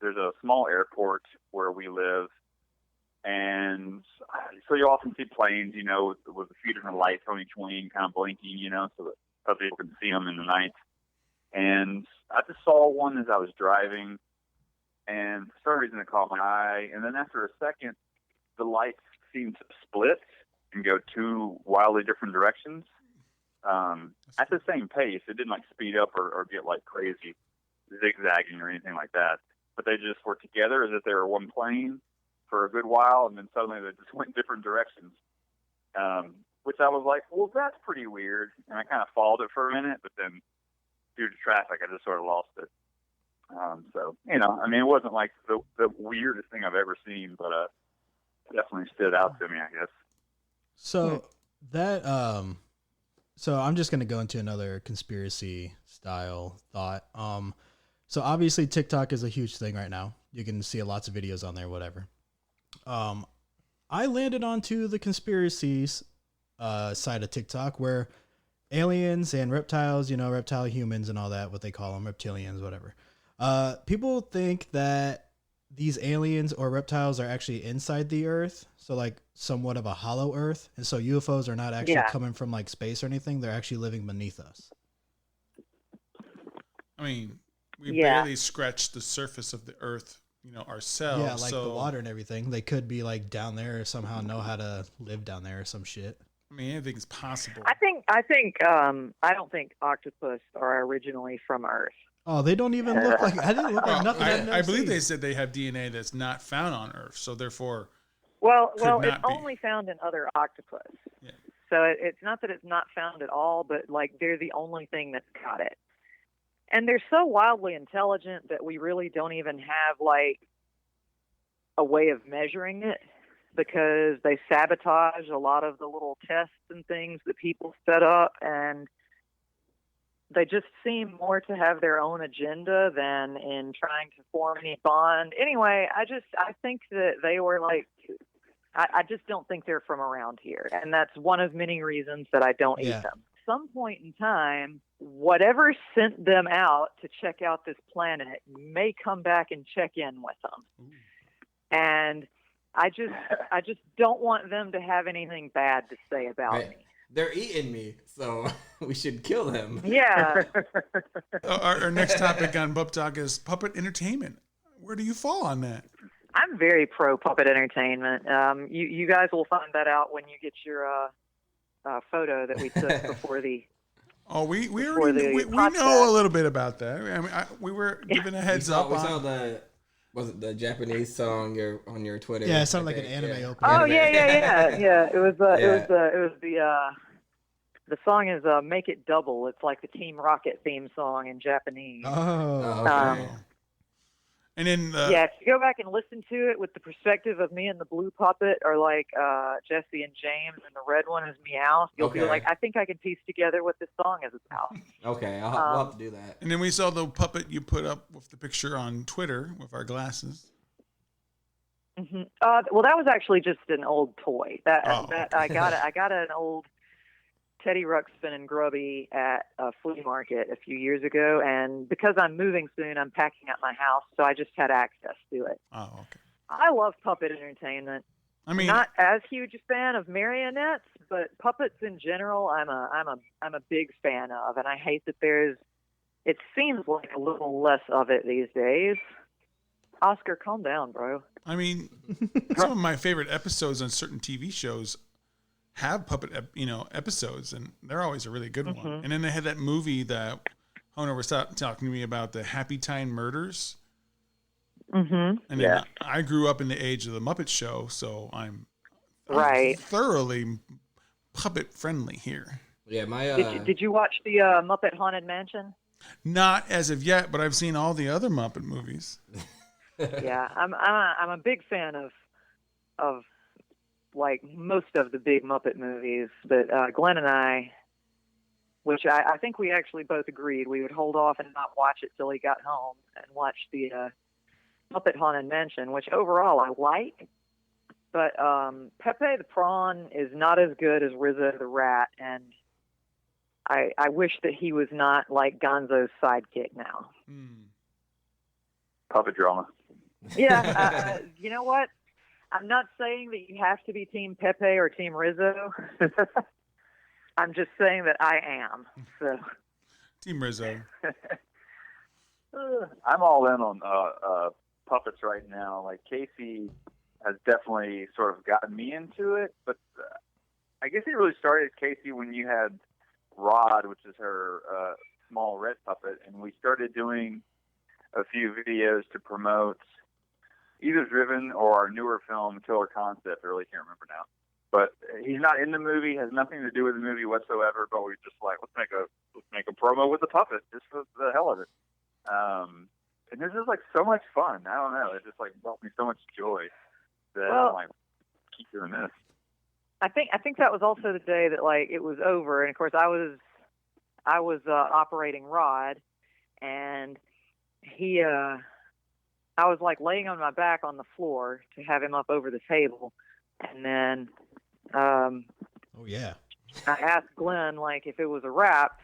there's a small airport where we live. And so you often see planes, with a few different lights on each wing, kind of blinking, so that other people can see them in the night. And I just saw one as I was driving, and for some reason it caught my eye. And then after a second, the lights seemed to split and go two wildly different directions at the same pace. It didn't speed up or get crazy zigzagging or anything like that. But they just were together as if they were one plane for a good while, and then suddenly they just went different directions. Which I was like, well, that's pretty weird. And I kind of followed it for a minute, but then due to traffic, I just sort of lost it. So, it wasn't the weirdest thing I've ever seen, but it definitely stood out to me, I guess. So so I'm just going to go into another conspiracy style thought. So obviously TikTok is a huge thing right now. You can see lots of videos on there, whatever. I landed onto the conspiracies side of TikTok where aliens and reptiles, reptile humans and all that, what they call them, reptilians, whatever. People think that these aliens or reptiles are actually inside the earth. So somewhat of a hollow earth. And so UFOs are not actually coming from space or anything. They're actually living beneath us. I mean, we barely scratched the surface of the earth, ourselves. Yeah, the water and everything. They could be down there or somehow know how to live down there or some shit. I mean, anything's possible. I don't think octopus are originally from Earth. Oh, they don't even look like. I didn't look like nothing. I believe they said they have DNA that's not found on Earth, so therefore. Well, it's only found in other octopus. Yeah. So it's not that it's not found at all, but they're the only thing that's got it. And they're so wildly intelligent that we really don't even have a way of measuring it, because they sabotage a lot of the little tests and things that people set up, and they just seem more to have their own agenda than in trying to form any bond. Anyway, I think that they were I just don't think they're from around here, and that's one of many reasons that I don't eat them. At some point in time, whatever sent them out to check out this planet may come back and check in with them. Ooh. And I just don't want them to have anything bad to say about me. They're eating me, so we should kill them. Yeah. Our next topic on Bub Talk is puppet entertainment. Where do you fall on that? I'm very pro puppet entertainment. You guys will find that out when you get your photo that we took before the. Oh, we know a little bit about that. I mean, we were given a heads up. We saw was it the Japanese song on your Twitter? Yeah, it sounded like an anime opening. Oh yeah. It was the song is "Make It Double." It's like the Team Rocket theme song in Japanese. Oh, okay. And then if you go back and listen to it with the perspective of me and the blue puppet, or like Jesse and James, and the red one is Meow, you'll be like, I think I can piece together what this song is about. Okay, we'll have to do that. And then we saw the puppet you put up with the picture on Twitter with our glasses. Mm-hmm. Well, that was actually just an old toy. I got an old Teddy Ruxpin and Grubby at a flea market a few years ago, and because I'm moving soon, I'm packing up my house, so I just had access to it. Oh, okay. I love puppet entertainment. I mean, not as huge a fan of marionettes, but puppets in general, I'm a big fan of, and I hate that it seems like a little less of it these days. Oscar, calm down, bro. I mean, some of my favorite episodes on certain TV shows have puppet, episodes, and they're always a really good one. And then they had that movie that Honer was talking to me about, the Happy Time Murders. Mm-hmm. And then I grew up in the age of the Muppet Show, so I'm thoroughly puppet friendly here. Yeah, my. Did you watch the Muppet Haunted Mansion? Not as of yet, but I've seen all the other Muppet movies. Yeah, I'm a big fan of like most of the big Muppet movies, but Glenn and I, which I think we actually both agreed we would hold off and not watch it till he got home and watch the Muppet Haunted Mansion, which overall I like, but Pepe the Prawn is not as good as Rizzo the Rat, and I wish that he was not like Gonzo's sidekick now. Puppet drama. Yeah, you know what? I'm not saying that you have to be Team Pepe or Team Rizzo. I'm just saying that I am. So. Team Rizzo. I'm all in on puppets right now. Like, Casey has definitely sort of gotten me into it, but I guess it really started, Casey, when you had Rod, which is her small red puppet, and we started doing a few videos to promote either Driven or our newer film, Killer Concept. I really can't remember now. But he's not in the movie, has nothing to do with the movie whatsoever, but we're just like, let's make a promo with the puppet, just for the hell of it. And this is like so much fun. I don't know. It just like brought me so much joy that I'm like, keep doing this. I think that was also the day that like it was over, and of course I was operating Rod, and he I was like laying on my back on the floor to have him up over the table, and then I asked Glenn like if it was a wrap,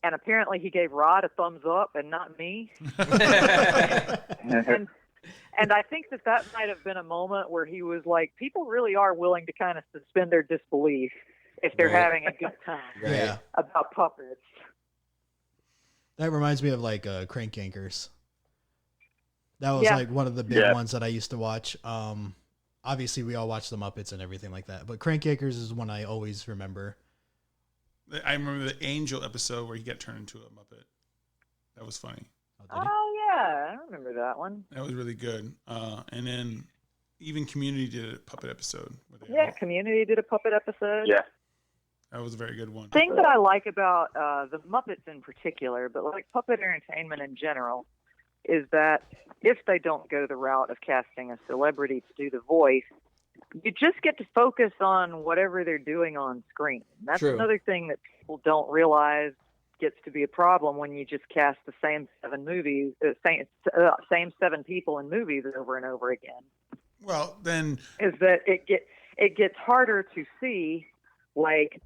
and apparently he gave Rod a thumbs up and not me. And I think that might have been a moment where he was like, people really are willing to kind of suspend their disbelief if they're having a good time about puppets. That reminds me of like Crank Yankers. That was like one of the big ones that I used to watch. Obviously, we all watch the Muppets and everything like that, but Crank Yankers is one I always remember. I remember the Angel episode where he got turned into a Muppet. That was funny. Oh yeah, I remember that one. That was really good. And then even Community did a puppet episode. Community did a puppet episode. Yeah. That was a very good one. The thing that I like about the Muppets in particular, but like puppet entertainment in general, is that if they don't go the route of casting a celebrity to do the voice, you just get to focus on whatever they're doing on screen. That's another thing that people don't realize gets to be a problem when you just cast the same same seven people in movies over and over again. Well, then is that it gets harder to see like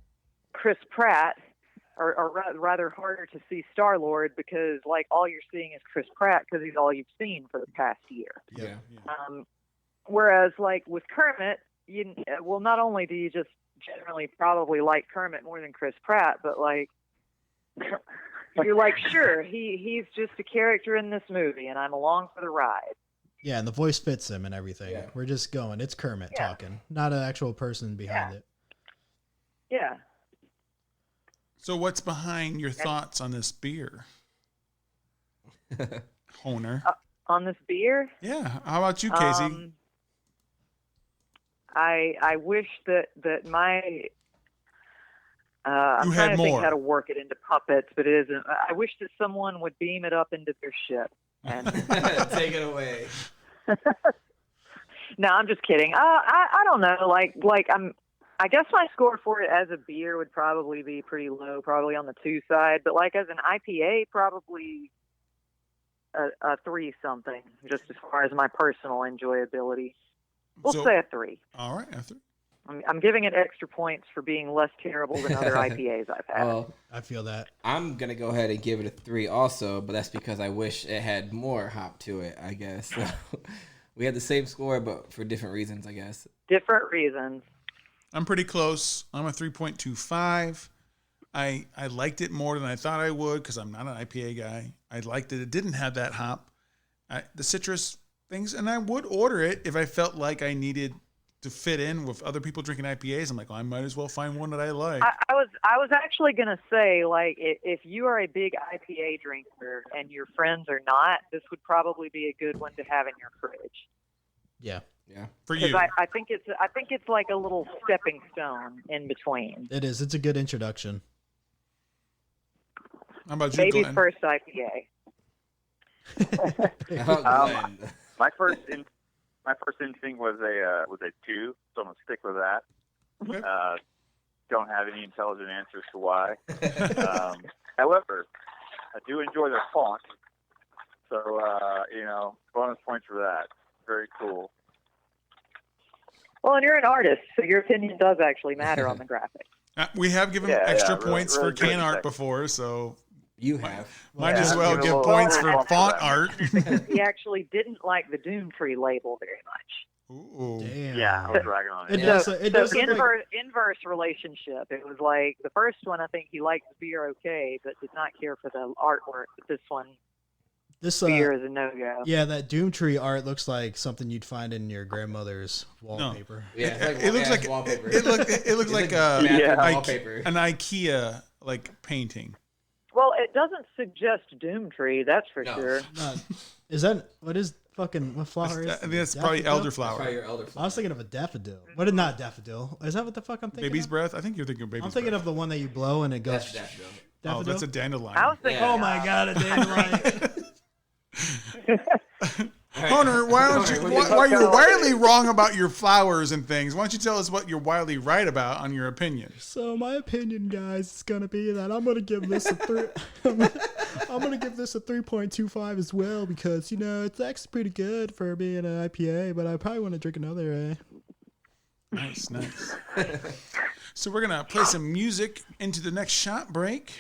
Chris Pratt, or rather harder to see Star-Lord, because like all you're seeing is Chris Pratt because he's all you've seen for the past year. Yeah. Whereas like with Kermit, not only do you just generally probably like Kermit more than Chris Pratt, but like you're like, sure, he's just a character in this movie, and I'm along for the ride. Yeah, and the voice fits him and everything. Yeah. We're just going. It's Kermit talking, not an actual person behind it. Yeah. So what's behind your thoughts on this beer? Honer. On this beer, Yeah. How about you, Casey? I wish that my I'm You trying had to think more. how to work it into puppets, but it isn't. I wish that someone would beam it up into their ship. And Take it away. no, I'm just kidding. I don't know. I guess my score for it as a beer would probably be pretty low, probably on the 2 side. But like as an IPA, probably a 3 something, just as far as my personal enjoyability. We'll say a 3. All right, a 3. I'm giving it extra points for being less terrible than other IPAs I've had. Well, I feel that. I'm gonna go ahead and give it a 3 also, but that's because I wish it had more hop to it, I guess. So, we had the same score, but for different reasons, I guess. Different reasons. I'm pretty close. I'm a 3.25. I liked it more than I thought I would because I'm not an IPA guy. I liked that it didn't have that hop, the citrus things, and I would order it if I felt like I needed to fit in with other people drinking IPAs. I'm like, well, I might as well find one that I like. I was actually gonna say, like, if you are a big IPA drinker and your friends are not, this would probably be a good one to have in your fridge. Yeah. Yeah. For you. I think it's like a little stepping stone in between. It is. It's a good introduction. How about you, Baby's Glenn? first IPA. Glenn. My first instinct was a 2, so I'm gonna stick with that. Okay. Don't have any intelligent answers to why. However, I do enjoy their font, so bonus points for that. Very cool. Well, and you're an artist, so your opinion does actually matter on the graphic. We have given Yeah, extra really- points really for can good. art before, so You have. might as Yeah, well give give a little points bonus for point for font that. art. He actually didn't like the Doomtree label very much. Ooh. Damn. Yeah, I was dragging on It it. does. So, It does so look like, inverse relationship. It was like the first one, I think he liked the beer okay, but did not care for the artwork. But this one, this. beer is a no-go. Yeah, that Doomtree art looks like something you'd find in your grandmother's wallpaper. Yeah, it's It looks like wallpaper. it looks like bathroom a wallpaper. an IKEA like painting. Well, it doesn't suggest Doomtree, that's for No. sure. Is that what flower is? I think that's probably Daffodil? elderflower. Probably your elder I was thinking of a daffodil. What is not daffodil? Is that what the fuck I'm thinking? Baby's of? breath. I think you're thinking of baby's I'm thinking breath. of the one that you blow and it goes. That's daffodil. Oh, Daffodil? that's a dandelion. I was thinking, Yeah. Oh my god, a dandelion. Hunter, why you're wildly wrong about your flowers and things? Why don't you tell us what you're wildly right about on your opinion? So my opinion, guys, is gonna be that I'm gonna give this a 3. I'm gonna give this a 3.25 as well because it's actually pretty good for being an IPA, but I probably want to drink another. Nice. So we're gonna play some music into the next shot break.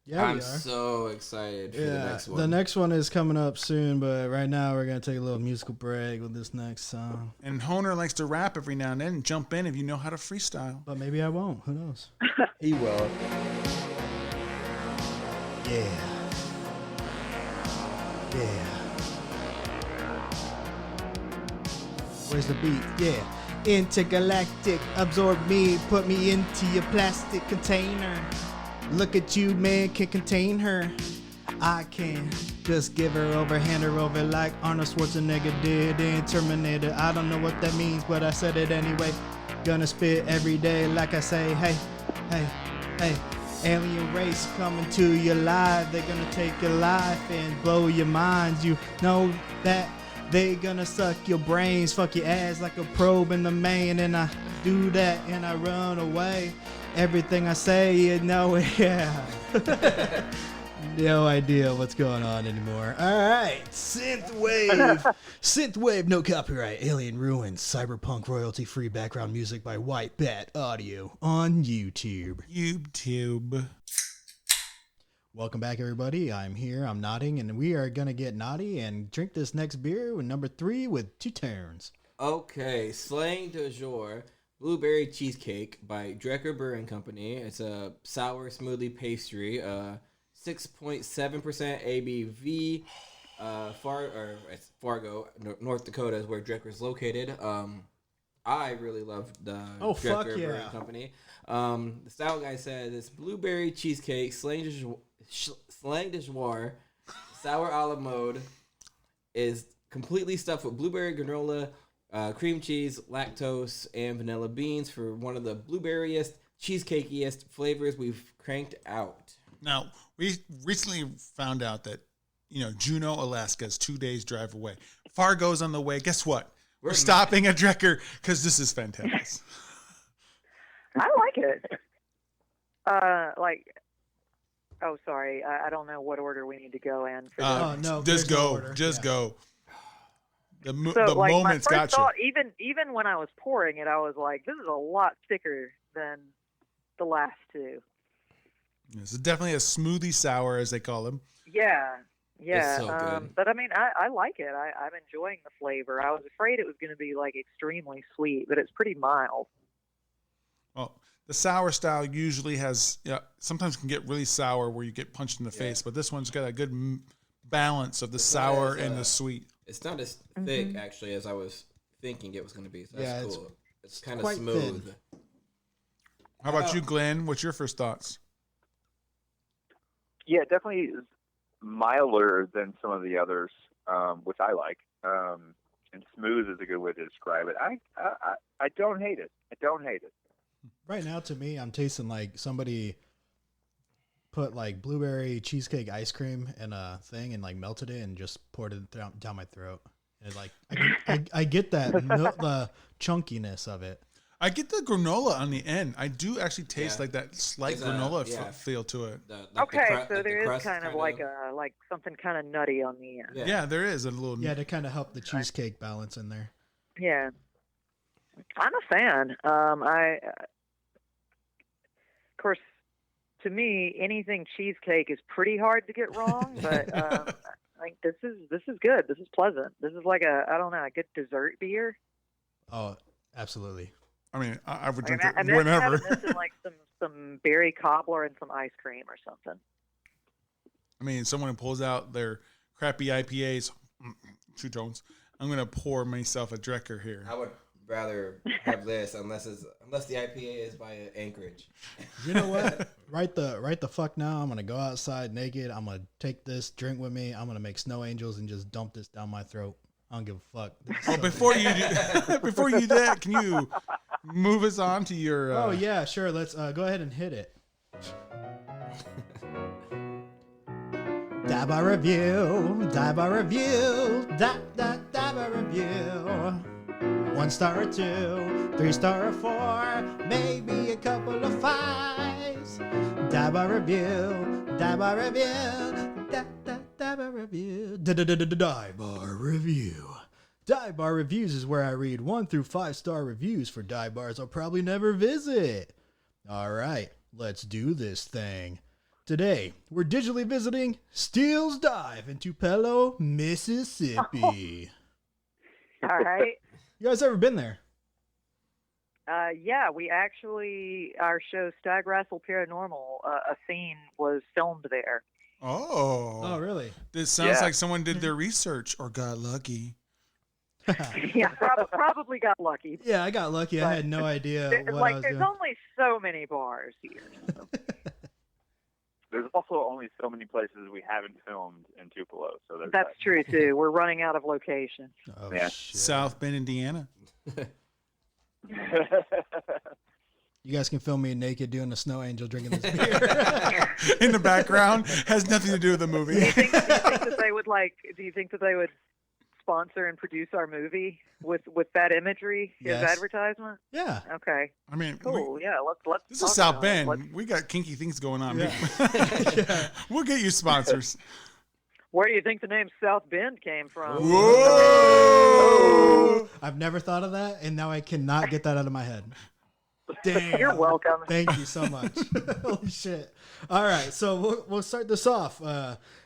Yeah, we I'm are. so excited for the Yeah, next one. the next one is coming up soon, but right now we're gonna take a little musical break with this next song. And Honer likes to rap every now and then and jump in if you know how to freestyle. But maybe I won't. Who knows? He will. Yeah. Yeah. Where's the beat? Yeah. Intergalactic, absorb me, put me into your plastic container. Look at you, man, can contain her. I can just give her over, hand her over like Arnold Schwarzenegger did in Terminator. I don't know what that means, but I said it anyway. Gonna spit every day like I say, hey, hey, hey. Alien race coming to your life. They're gonna take your life and blow your minds. You know that they gonna suck your brains, fuck your ass like a probe in the main. And I do that and I run away. Everything I say, yeah. No idea what's going on anymore. All right, synthwave, no copyright, alien ruins, cyberpunk royalty-free background music by White Bat Audio on YouTube. Welcome back, everybody. I'm here. I'm nodding, and we are gonna get naughty and drink this next beer with number 3 with 2 turns. Okay, Slang du Jour Blueberry Cheesecake by Drecker Brewing Company. It's a sour smoothie pastry, 6.7% ABV, Fargo, North Dakota is where Drekker is located. I really love the fuck Drekker yeah. Brewing Company. The style guy said it's blueberry cheesecake, slang de joie, sour a la mode, is completely stuffed with blueberry granola, cream cheese, lactose, and vanilla beans for one of the blueberriest, cheesecakiest flavors we've cranked out. Now, we recently found out that, Juneau, Alaska is 2 days drive away. Fargo's on the way. Guess what? We're stopping at Drekker because this is fantastic. I like it. Sorry. I don't know what order we need to go in. For this. No, just there's go. no order. Just go. The So, moment's my got first thought, you. even when I was pouring it, I was like, this is a lot thicker than the last two. This is definitely a smoothie sour, as they call them. Yeah. It's so good. But I mean, I like it. I'm enjoying the flavor. I was afraid it was going to be like extremely sweet, but it's pretty mild. Well, the sour style usually has, sometimes can get really sour where you get punched in the face, but this one's got a good balance of the sour and the sweet. It's not as thick, actually, as I was thinking it was going to be. So that's cool. It's kind of quite smooth. thin. How about you, Glenn? What's your first thoughts? Yeah, definitely is milder than some of the others, which I like. And smooth is a good way to describe it. I don't hate it. I don't hate it. Right now, to me, I'm tasting like somebody put like blueberry cheesecake ice cream in a thing and like melted it and just poured it down my throat. And like I get that the chunkiness of it. I get the granola on the end. I do actually taste like that slight granola feel to it. So there is kind of like something kind of nutty on the end. Yeah, there is a little. Yeah, to kind of help the cheesecake balance in there. Yeah, I'm a fan. Of course, to me, anything cheesecake is pretty hard to get wrong, but I think this is good. This is pleasant. This is like a good dessert beer. Oh, absolutely. I mean, I would drink I it whenever. This and like some berry cobbler and some ice cream or something. I mean, someone who pulls out their crappy IPAs, two tones. I'm gonna pour myself a Drekker here. I would rather have this unless the IPA is by Anchorage. You know what? Right the fuck now. I'm gonna go outside naked. I'm gonna take this drink with me. I'm gonna make snow angels and just dump this down my throat. I don't give a fuck. Oh, before you do that, can you move us on to your? Oh yeah, sure. Let's go ahead and hit it. Dive bar review, dive bar review, dive bar review. 1 star or 2, 3 star or 4, maybe a couple of 5s. Dive bar review, dive bar review, dive bar review, dive bar review. Dive bar reviews is where I read 1 through 5 star reviews for dive bars I'll probably never visit. All right, let's do this thing. Today, we're digitally visiting Steele's Dive in Tupelo, Mississippi. All right. You guys ever been there? Yeah, we actually, our show Stag Wrestle Paranormal, a scene was filmed there. Oh, really? This sounds like someone did their research or got lucky. Yeah, probably got lucky. Yeah, I got lucky. I had no idea what I was there's doing. only so many bars here. So. There's also only so many places we haven't filmed in Tupelo. So that's true, too. We're running out of locations. Oh, yeah. shit. South Bend, Indiana. You guys can film me naked doing a snow angel drinking this beer. In the background. Has nothing to do with the movie. Do you think that they would sponsor and produce our movie with that imagery as advertisement? Yeah. Okay. I mean, cool. Let's. This is South Bend. We got kinky things going on. Yeah. We'll get you sponsors. Where do you think the name South Bend came from? Whoa! I've never thought of that, and now I cannot get that out of my head. Damn. You're welcome. Thank you so much. Holy shit. All right, so we'll start this off.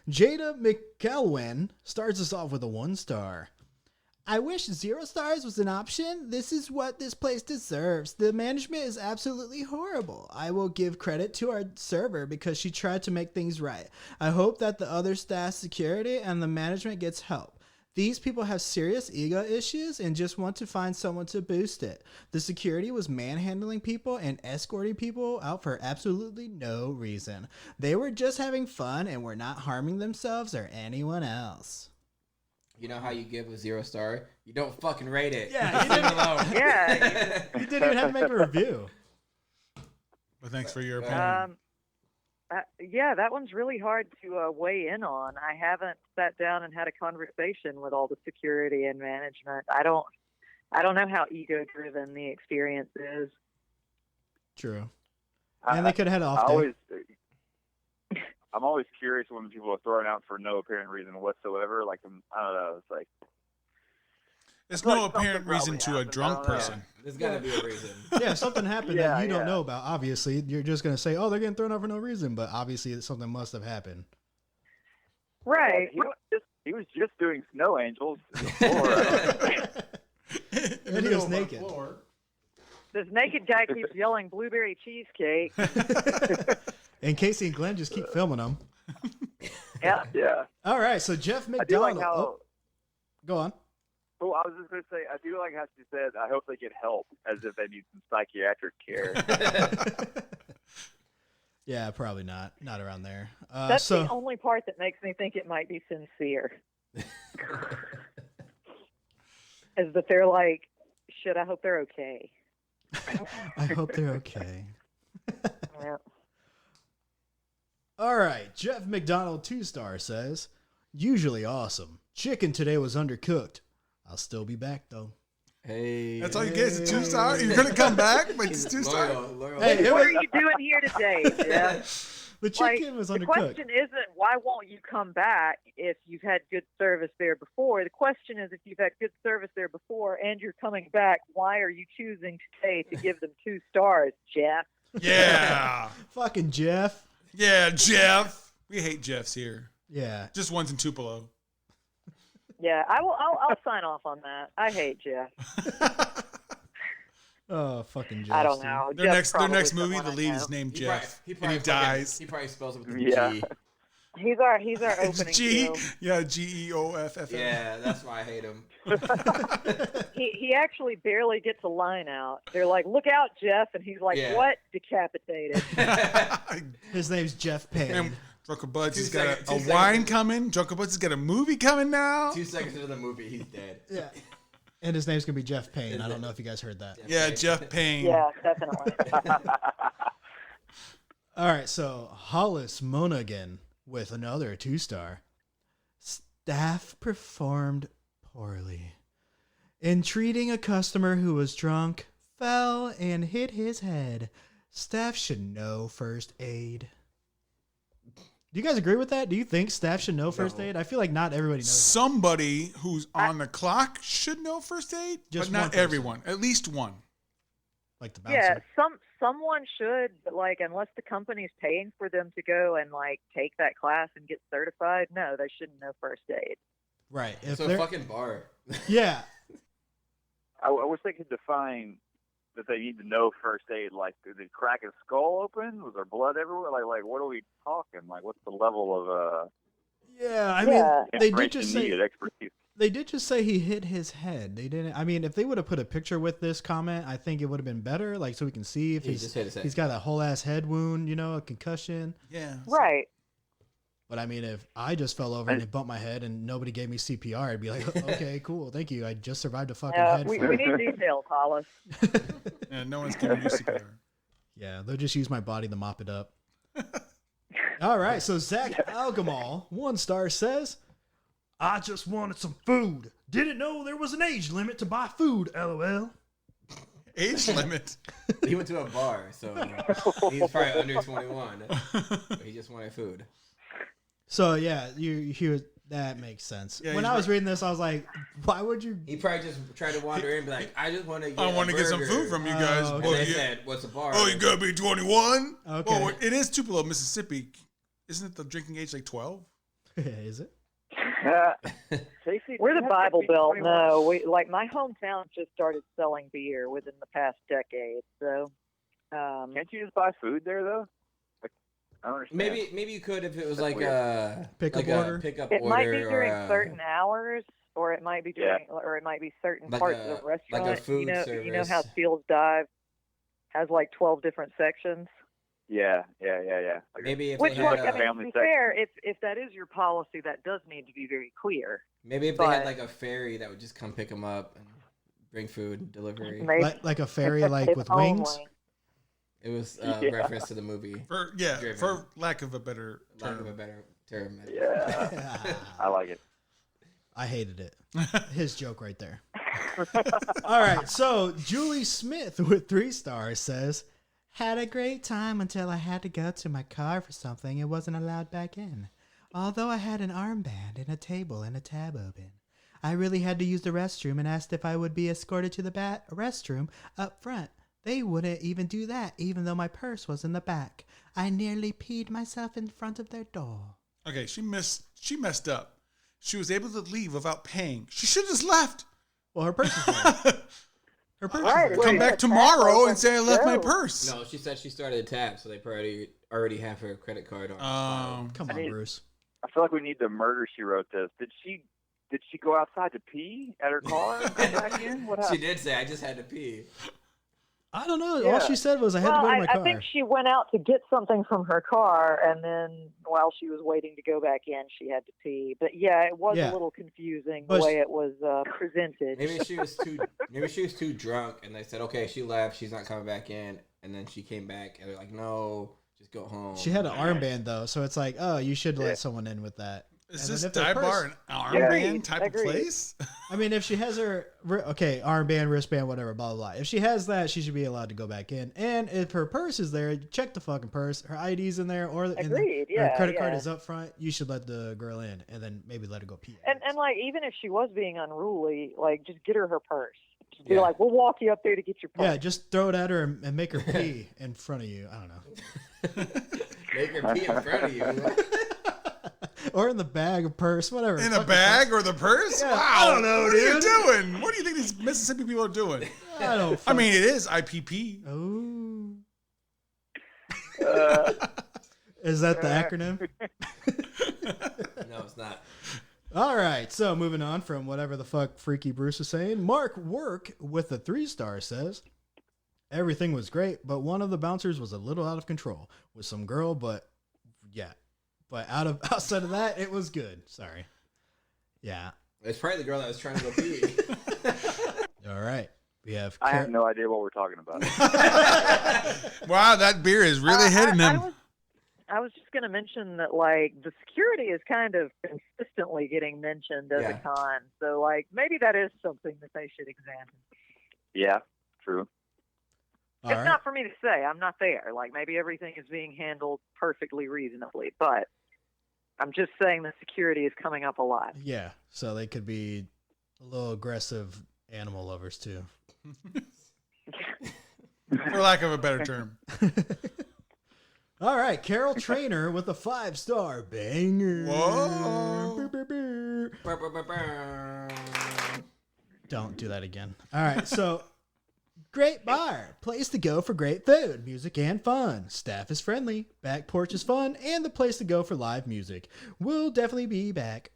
Jada McElwain starts us off with a 1 star. I wish 0 stars was an option. This is what this place deserves. The management is absolutely horrible. I will give credit to our server because she tried to make things right. I hope that the other staff, security, and the management gets help. These people have serious ego issues and just want to find someone to boost it. The security was manhandling people and escorting people out for absolutely no reason. They were just having fun and were not harming themselves or anyone else. You know how you give a 0 star? You don't fucking rate it. Yeah, leave it alone. Yeah. You didn't even have to make a review. But thanks for your opinion. Yeah, that one's really hard to weigh in on. I haven't sat down and had a conversation with all the security and management. I don't know how ego-driven the experience is. True. And they could have had an off day. I'm always curious when people are throwing out for no apparent reason whatsoever. Like, I don't know. It's like there's no apparent reason to a drunk person. There's got to be a reason. Yeah, something happened that you don't know about. Obviously, you're just going to say, oh, they're getting thrown out for no reason. But obviously, something must have happened. Right. He was just doing snow angels. And he was naked. This naked guy keeps yelling blueberry cheesecake. And Casey and Glenn just keep filming them. Yeah. Yeah. All right, so Jeff McDonald. I do like how, go on. Oh, I was just going to say, I do like how she said, I hope they get help, as if they need some psychiatric care. Yeah, probably not. Not around there. That's the only part that makes me think it might be sincere. Is that they're like, shit, I hope they're okay. I hope they're okay. Yeah. All right, Jeff McDonald 2-star says, usually awesome. Chicken today was undercooked. I'll still be back though. Hey, that's all you get. It's a 2-star. You're gonna come back, but it's 2-star. Hey, what are you doing here today, Jeff? The chicken was undercooked. The question isn't why won't you come back if you've had good service there before. The question is if you've had good service there before and you're coming back, why are you choosing today to give them 2 stars, Jeff? Yeah. Fucking Jeff. Yeah, Jeff. We hate Jeffs here. Yeah. Just ones in Tupelo. Yeah, I'll sign off on that. I hate Jeff. Oh, fucking Jeff. I don't know. Their next movie, the lead is named Jeff. He and he dies. He probably spells it with a G. He's our opening G. Joe. Yeah, GEOFF. Yeah, that's why I hate him. He actually barely gets a line out. They're like, "Look out, Jeff," and he's like, "What?" Decapitated. His name's Jeff Payne. And Drunken Buds has got a wine coming. Drunken Buds has got a movie coming now. 2 seconds into the movie, he's dead. Yeah. And his name's going to be Jeff Payne. I don't know if you guys heard that. Jeff Payne. Yeah, definitely. All right, so Hollis Monaghan with another 2-star. Staff performed poorly. In treating a customer who was drunk, fell, and hit his head. Staff should know first aid. Do you guys agree with that? Do you think staff should know first aid? I feel like not everybody knows. Somebody who's on the clock should know first aid, Just but not one person. everyone. At least one. Like the bouncer. Yeah, someone should, but like unless the company's paying for them to go and like take that class and get certified, no, they shouldn't know first aid. Right. If It's a fucking bar. Yeah. I wish they could define that they need to know first aid. Like, did they crack his skull open? Was there blood everywhere? Like, what are we talking? Like, what's the level of Yeah, I mean, they did just say needed, expertise? They did just say he hit his head. They didn't. I mean, if they would have put a picture with this comment, I think it would have been better. Like, so we can see if just hit his head. he's got a whole ass head wound, you know, a concussion. Yeah. Right. But I mean, if I just fell over and it bumped my head and nobody gave me CPR, I'd be like, okay, cool, thank you. I just survived a fucking head. We need details, Hollis. Yeah, no one's giving you CPR. Yeah, they'll just use my body to mop it up. All right, so Zach Algamal, 1-star, says, I just wanted some food. Didn't know there was an age limit to buy food, LOL. Age limit? He went to a bar, so he's probably under 21. But he just wanted food. So, yeah, you hear that makes sense. Yeah, when I was reading this, I was like, why would you? He probably just tried to wander in and be like, I just want to get I want to get some food from you guys. Oh, And okay. they said, what's a bar? Oh, you gotta be 21? Okay. Well, it is Tupelo, Mississippi. Isn't it the drinking age like 12? Is it? Casey, We're do the you have Bible to be Belt. 21? No, my hometown just started selling beer within the past decade. So, Can't you just buy food there though? Like, I don't understand. Maybe you could if it was That's like weird. a Pickup like order? A pickup it order might be during or certain hours, or it might be during, or it might be certain Like parts a- of the restaurant. like a food you know service. how Steele's Dive has like 12 different sections. Yeah. Like maybe if Which, they well, had I a, mean, to family be section. fair, if that is your policy, that does need to be very clear. maybe if they had but- like a ferry that would just come pick them up and bring food delivery. Maybe Like a ferry, like if with only. wings. It was Yeah. reference to the movie. Driven. For lack of a better Lack of term. a better term. Yeah, I like it. I hated it. His joke right there. All right. So Julie Smith with 3 stars says, had a great time until I had to go to my car for something and wasn't allowed back in. Although I had an armband and a table and a tab open. I really had to use the restroom and asked if I would be escorted to the restroom up front. They wouldn't even do that, even though my purse was in the back. I nearly peed myself in front of their door. Okay, she messed up. She was able to leave without paying. She should have just left. Well, her purse is there. Her purse is there. Come back tomorrow and say I left my purse. No, she said she started a tab, so they probably already have her credit card on. Come on, Bruce. I feel like we need the murder she wrote this. Did she go outside to pee at her car and come back in? What She happened? did say, I just had to pee. I don't know. Yeah. All she said was I had to go to my car. I think she went out to get something from her car, and then while she was waiting to go back in, she had to pee. But yeah, it was Yeah. a little confusing But the way it was presented. Maybe she was too drunk, and they said, okay, she left, she's not coming back in, and then she came back, and they're like, no, just go home. She had an armband though, so it's like, oh, you should let someone in with that. Is And this then if their dive bar purse- an armband type of Agreed. place? I mean, if she has her armband, wristband, whatever, blah blah blah. If she has that, she should be allowed to go back in. And if her purse is there, check the fucking purse. Her ID's in there, or Agreed, her yeah, credit card yeah. is up front. You should let the girl in, and then maybe let her go pee. And like, even if she was being unruly, like, just get her purse. Just be Yeah. like, we'll walk you up there to get your purse. Yeah, just throw it at her and make her pee in front of you. I don't know. Make her pee in front of you. Or in the bag or purse, whatever. In a Fucking bag or the purse? Yeah, Wow. I don't know, What are you dude. doing? What do you think these Mississippi people are doing? I don't. I mean, it is IPP. Oh. Uh, Is that the acronym? No, it's not. All right, so moving on from whatever the fuck Freaky Bruce was saying, Mark Work with a 3-star says, everything was great, but one of the bouncers was a little out of control with some girl, but outside of that, it was good. Sorry. Yeah. It's probably the girl that was trying to go pee. All right. We have. I have no idea what we're talking about. Wow, that beer is really hitting him. I was just going to mention that, like, the security is kind of consistently getting mentioned as Yeah. a con. So, like, maybe that is something that they should examine. Yeah, true. All It's right. not for me to say. I'm not there. Like, maybe everything is being handled perfectly reasonably. But I'm just saying the security is coming up a lot. Yeah. So they could be a little aggressive animal lovers too. For lack of a better term. All right, Carol Trainer with a 5-star banger. Whoa. Brr, brr, brr. Brr, brr, brr, brr. Don't do that again. All right, so great bar, place to go for great food, music, and fun. Staff is friendly, back porch is fun, and the place to go for live music. We'll definitely be back.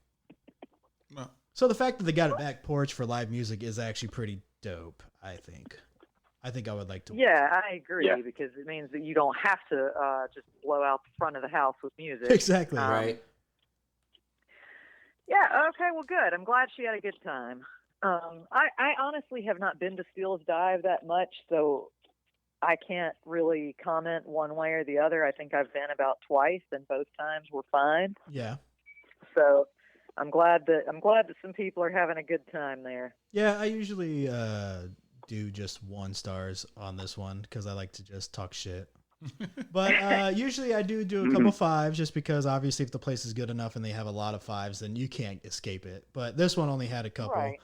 Well, So the fact that they got a back porch for live music is actually pretty dope, I think. I think I would like to. Yeah, I agree, Yeah. because it means that you don't have to just blow out the front of the house with music. Exactly. Right. Yeah, okay, well, good. I'm glad she had a good time. I honestly have not been to Steele's Dive that much, so I can't really comment one way or the other. I think I've been about twice, and both times were fine. Yeah. So I'm glad that some people are having a good time there. Yeah, I usually do just 1 stars on this one because I like to just talk shit. But usually I do a couple 5s just because obviously if the place is good enough and they have a lot of 5s, then you can't escape it. But this one only had a couple. Right.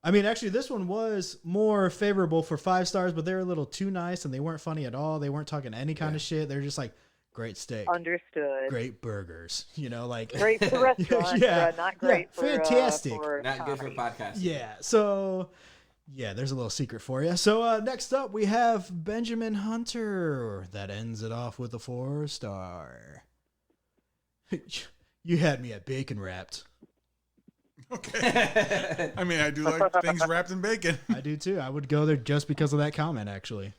I mean, actually, this one was more favorable for 5 stars, but they were a little too nice and they weren't funny at all. They weren't talking any kind of shit. They're just like, great steak, Understood. great burgers. You know, like Great for restaurants, not great for fantastic. Not good for podcasting. Yeah. So, yeah, there's a little secret for you. So next up, we have Benjamin Hunter. That ends it off with a 4-star. You had me at bacon wrapped. Okay. I mean, I do like things wrapped in bacon. I do too. I would go there just because of that comment, actually.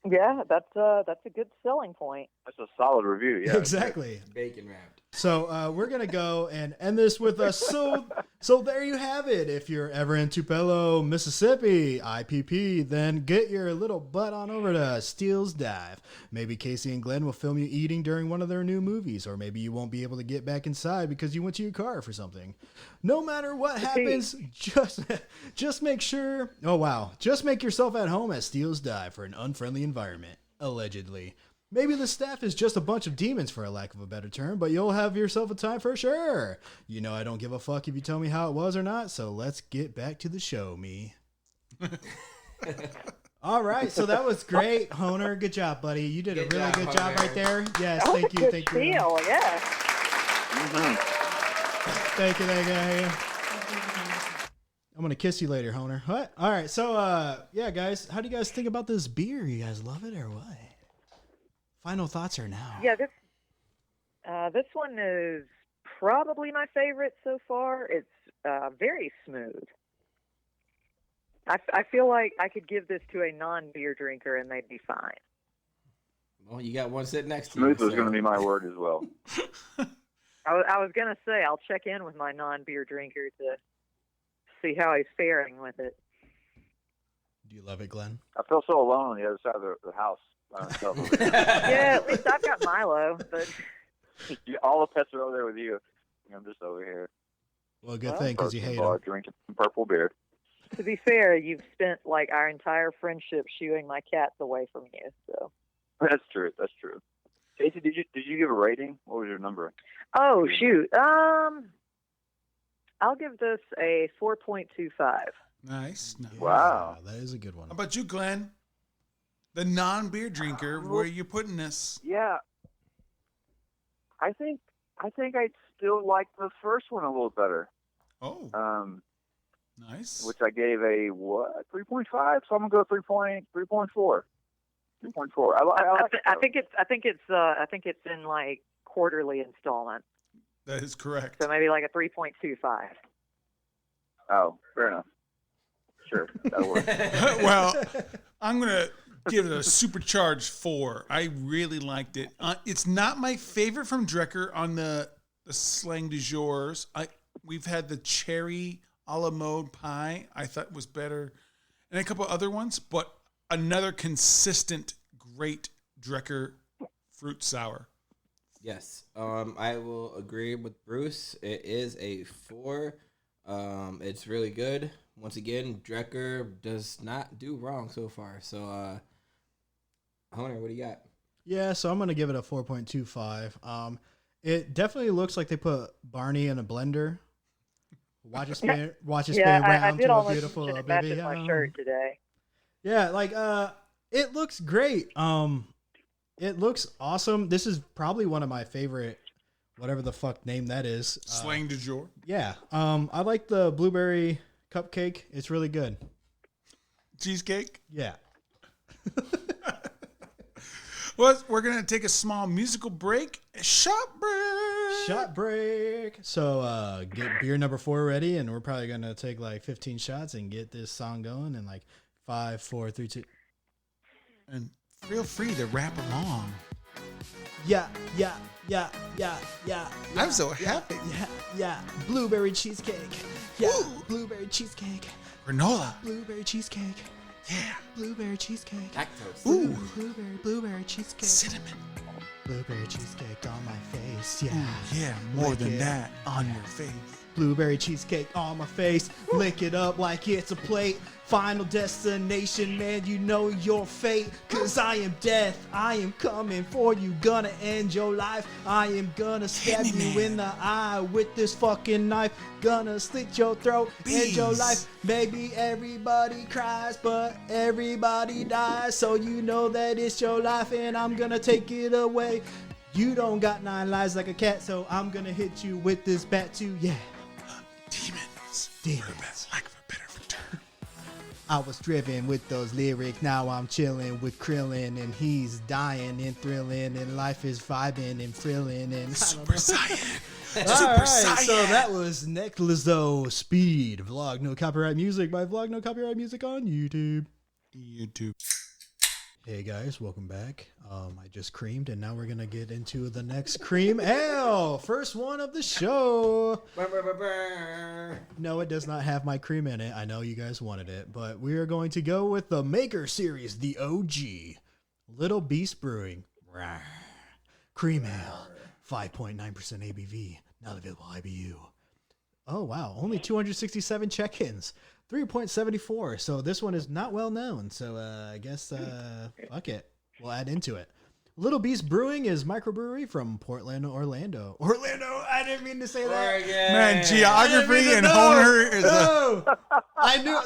Yeah, that's a good selling point. That's a solid review. Yeah, Exactly. Bacon wrapped. So we're gonna go and end this with a so there you have it. If you're ever in Tupelo, Mississippi, IPP, then get your little butt on over to Steele's Dive. Maybe Casey and Glenn will film you eating during one of their new movies, or maybe you won't be able to get back inside because you went to your car for something. No matter what happens, just make sure. Oh wow, just make yourself at home at Steele's Dive for an unfriendly environment. Allegedly. Maybe the staff is just a bunch of demons, for a lack of a better term, but you'll have yourself a time for sure. You know I don't give a fuck if you tell me how it was or not, so let's get back to the show, me. All right, so that was great, Honer. Good job, buddy. You did a really good job right there. Yes, thank you. Thank you. Yeah. Thank you. I'm going to kiss you later, Honer. What? All right, so, yeah, guys, how do you guys think about this beer? You guys love it or what? Final thoughts are now. Yeah, this one is probably my favorite so far. It's very smooth. I feel like I could give this to a non-beer drinker and they'd be fine. Well, you got one sitting next to you. Smooth was going to be my word as well. I was going to say, I'll check in with my non-beer drinker to see how he's faring with it. Do you love it, Glenn? I feel so alone on the other side of the house. Yeah, at least I've got Milo, but all the pets are over there with you. I'm just over here. Well, good thing because you hate them. Drinking some purple beer. To be fair, you've spent like our entire friendship shooing my cats away from you. So that's true. That's true. Casey, did you give a rating? What was your number? Oh shoot. I'll give this a 4.25. Nice. Wow, that is a good one. How about you, Glenn? The non-beer drinker, where are you putting this? Yeah, I think I'd still like the first one a little better. Oh, nice. Which I gave a 3.5. So I'm gonna go 3.4. 3.4. I think it's in like quarterly installments. That is correct. So maybe like a 3.25. Oh, fair enough. Sure, that'll work. Well, I'm gonna give it a supercharged 4. I really liked it. It's not my favorite from Drecker on the slang du jours. We've had the cherry a la mode pie. I thought was better, and a couple other ones. But another consistent, great Drecker fruit sour. Yes, I will agree with Bruce. It is a 4. It's really good. Once again, Drecker does not do wrong so far. So, Hunter, what do you got? Yeah, so I'm going to give it a 4.25. It definitely looks like they put Barney in a blender. Watch it spin around to a beautiful baby. My shirt today. Yeah, like it looks great. It looks awesome. This is probably one of my favorite, whatever the fuck name that is. Slang du jour. Yeah. I like the blueberry cupcake. It's really good. Cheesecake? Yeah. Well, we're going to take a small musical break. Shot break. So get beer number 4 ready, and we're probably going to take like 15 shots and get this song going in like 5, 4, 3, 2. And feel free to rap along. Yeah. I'm so happy. Yeah. Blueberry cheesecake. Yeah. Ooh. Blueberry cheesecake. Granola. Blueberry cheesecake. Yeah. Blueberry cheesecake. Lactose. Ooh. Blueberry cheesecake. Cinnamon. Blueberry cheesecake on my face. Yeah. Ooh, yeah, more Lick than it that on your face. Blueberry cheesecake on my face. Lick it up like it's a plate. Final destination, man, you know your fate. Cause I am death, I am coming for you. Gonna end your life, I am gonna stab you in the eye with this fucking knife. Gonna slit your throat, end your life. Maybe everybody cries, but everybody dies. So you know that it's your life and I'm gonna take it away. You don't got 9 lives like a cat, so I'm gonna hit you with this bat too. Yeah. Demons. Lack of a better term. I was driven with those lyrics. Now I'm chilling with Krillin, and he's dying and thrilling, and life is vibing and thrilling and Super Saiyan. All right, so that was Next Lizzo Speed Vlog No Copyright Music by Vlog No Copyright Music on YouTube. Hey guys, welcome back. I just creamed, and now we're gonna get into the next cream ale. First one of the show. No, it does not have my cream in it. I know you guys wanted it, but we are going to go with the Maker Series, the OG, Little Beast Brewing, cream ale, 5.9% ABV, not available IBU. Oh wow, only 267 check-ins. 3.74. So this one is not well known. So I guess fuck it. We'll add into it. Little Beast Brewing is microbrewery from Portland, Orlando. I didn't mean to say that. Oregon. Man, geography and Homer is I know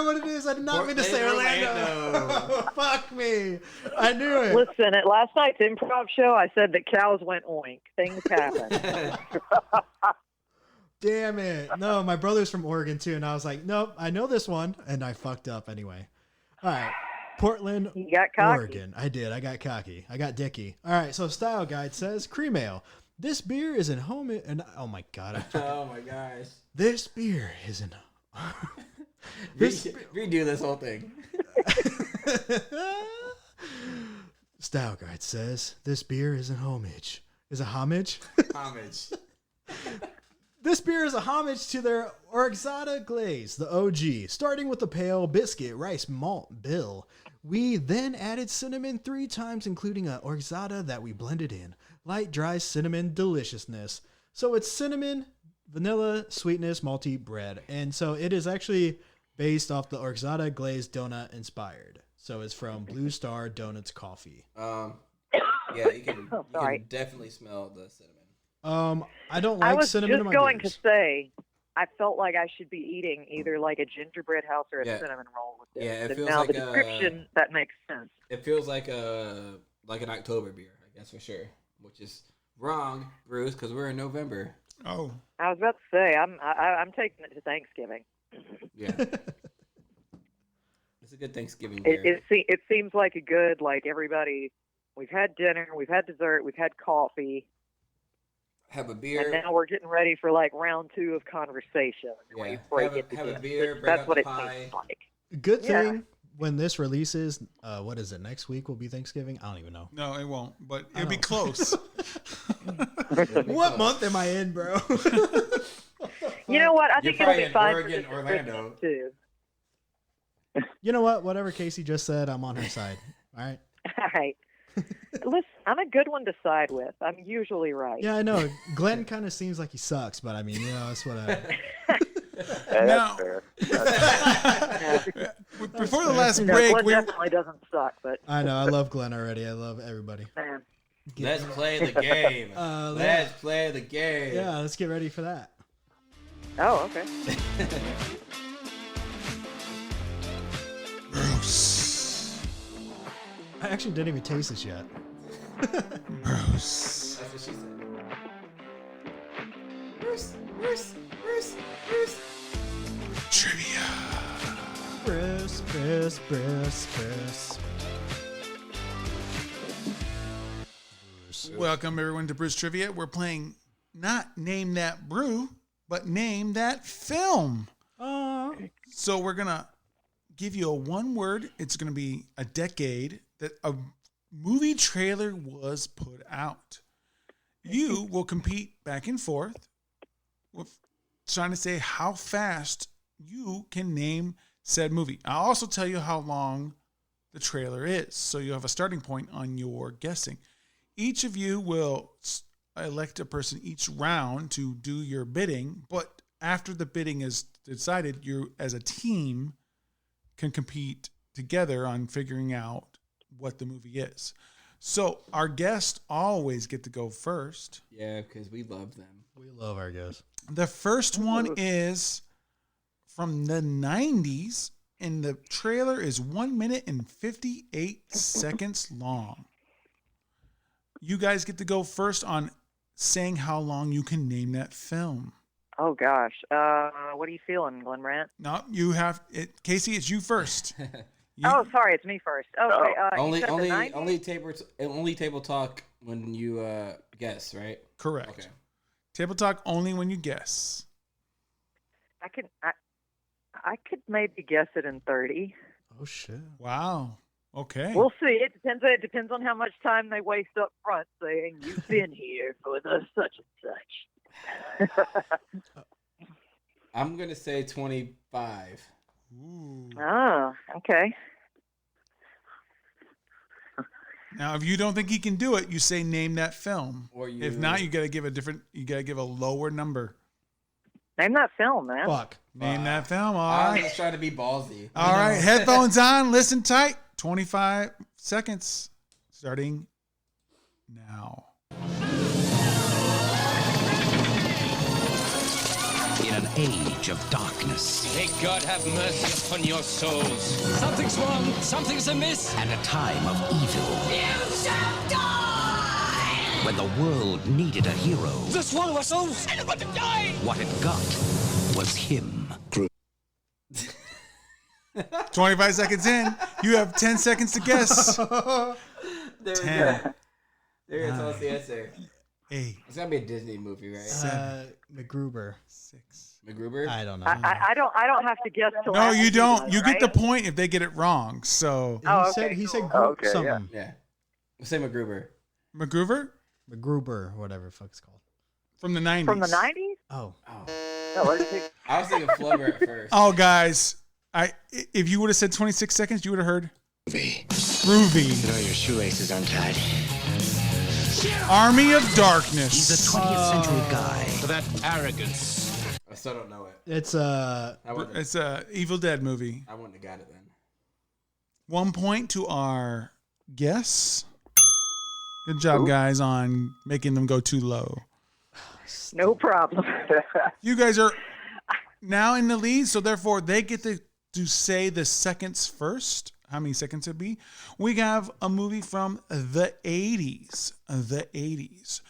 what it is. I did not mean to say Orlando. Fuck me. I knew it. Listen, at last night's improv show, I said that cows went oink. Things happen. Damn it. No, my brother's from Oregon too, and I was like, nope, I know this one, and I fucked up anyway. All right. Portland, You got cocky. Oregon. I did. I got cocky. I got dicky. All right, so Style Guide says cream ale. This beer is in home and oh my god. Oh my gosh. This beer is in Redo this whole thing. Style Guide says this beer is in homage. Is a homage? Homage. This beer is a homage to their Orzada glaze, the OG, starting with the pale biscuit rice malt bill. We then added cinnamon 3 times, including a Orzada that we blended in. Light, dry cinnamon deliciousness. So it's cinnamon, vanilla, sweetness, malty bread. And so it is actually based off the Orzada glazed donut inspired. So it's from Blue Star Donuts Coffee. Yeah, you can definitely smell the cinnamon. I don't like cinnamon in my I was just going beers. to say, I felt like I should be eating either like a gingerbread house or a cinnamon roll with this. Yeah, it And feels now like the description, that makes sense. It feels like an October beer, I guess for sure. Which is wrong, Bruce, because we're in November. Oh. I was about to say, I'm taking it to Thanksgiving. Yeah. It's a good Thanksgiving beer. It seems like a good, like everybody, we've had dinner, we've had dessert, we've had coffee. Have a beer. And now we're getting ready for like round 2 of conversation. Where you break have it a beer, bring That's out what the it pie. seems like. Good thing when this releases, what is it? Next week will be Thanksgiving? I don't even know. No, it won't, but it'll be close. What month am I in, bro? You know what? I think it'll be fine Oregon, for Orlando. Christmas too. You know what? Whatever Casey just said, I'm on her side. All right. All right. Listen, I'm a good one to side with. I'm usually right. Yeah, I know. Glenn kind of seems like he sucks, but I mean, you know, that's what I. Now, before the last break, Glenn definitely doesn't suck, but I know. I love Glenn already. I love everybody. man. Let's play the game. Let's play the game. Yeah, let's get ready for that. Oh, okay. Bruce. I actually didn't even taste this yet. Bruce. That's what she said. Bruce. Trivia. Bruce. Welcome everyone to Bruce Trivia. We're playing not Name That Brew, but Name That Film. So we're gonna give you a one word. It's gonna be a decade that a movie trailer was put out. You will compete back and forth with trying to say how fast you can name said movie. I'll also tell you how long the trailer is, so you have a starting point on your guessing. Each of you will elect a person each round to do your bidding, but after the bidding is decided, you as a team can compete together on figuring out what the movie is. So our guests always get to go first. Yeah, because we love them. We love our guests. The first one is from the 90s, and the trailer is 1 minute and 58 seconds long. you guys get to go first on saying how long you can name that film. Oh gosh. What are you feeling, Glenn Rant? No, you have it. Casey, it's you first. Oh, sorry, it's me first. Okay. Only table talk when you guess, right? Correct. Okay. Table talk only when you guess. I could maybe guess it in 30. Oh shit! Wow. Okay. We'll see. It depends on how much time they waste up front saying you've been here for the such and such. I'm gonna say 25. Ooh. Oh, okay. Now, if you don't think he can do it, you say name that film. Or you... If not, you gotta give a lower number. Name that film, man. Fuck. Name that film. All I'm right. just trying to be ballsy. All right. Headphones on. Listen tight. 25 seconds. Starting now. In an age of darkness. May God have mercy upon your souls. Something's wrong. Something's amiss. And a time of evil. You shall die! When the world needed a hero. The swallow our souls. I'm about to die! What it got was him. 25 seconds in. You have 10 seconds to guess. There 10. There it is. What's the answer? 8. It's gotta be a Disney movie, right? 7. MacGruber. 6. MacGruber? I don't know. I don't have to guess till. No, after you don't. does, You right? get the point if they get it wrong. So He said group something. Yeah. We'll say MacGruber. MacGruber? MacGruber, whatever the fuck it's called. From the 90s. From the 90s? Oh. I was thinking Flubber at first. Oh, guys. If you would have said 26 seconds, you would have heard. Groovy. Throw your shoelaces untied. Army of Darkness. He's a 20th century guy. For that arrogance. I still don't know it. It's It's a Evil Dead movie. I wouldn't have got it then. 1 point to our guess. Good job, guys, on making them go too low. No problem. You guys are now in the lead, so therefore they get to say the seconds first. How many seconds it'd be? We have a movie from the 80s. The 80s.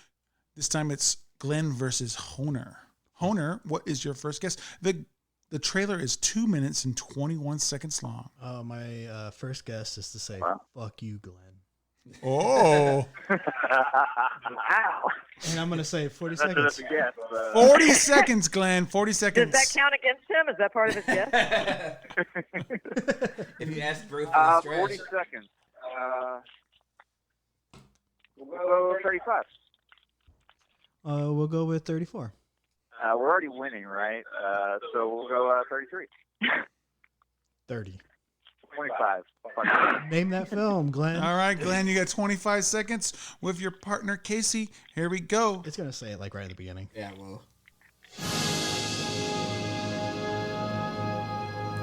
This time it's Glenn versus Honer. Honer, what is your first guess? The trailer is 2 minutes and 21 seconds long. My first guess is to say, fuck you, Glenn. Oh. Wow. And I'm going to say 40 That's seconds. a guess. 40 seconds, Glenn. 40 Does seconds. that count against him? Is that part of his guess? If you ask Bruce for the stretch. 40 seconds. We'll go 35. We'll go with 34. We're already winning, right? So we'll go 33. 30. 25. Name that film, Glenn. All right, Glenn, you got 25 seconds with your partner, Casey. Here we go. It's going to say it like right at the beginning. Yeah, well.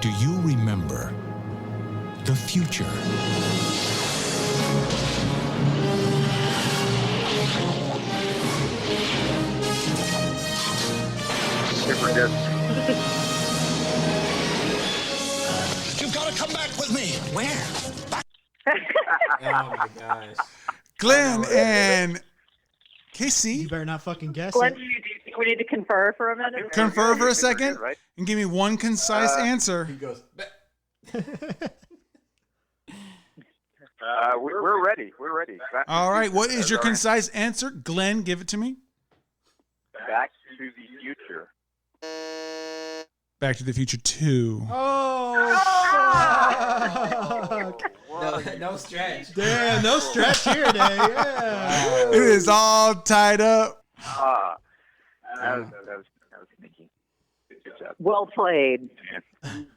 Do you remember the future? Super good. You've got to come back with me. Where? Oh my gosh. Glenn and Casey. You better not fucking guess Glenn, it. do you think we need to confer for a minute? Confer for a second and give me one concise answer. He goes, We're ready. We're ready. All right, what is your concise answer? Glenn, give it to me. Back to the Future. Back to the Future 2. Oh, fuck. no stretch. Damn, no stretch here today. Yeah. It is all tied up. That was sneaky. Good job. Well played,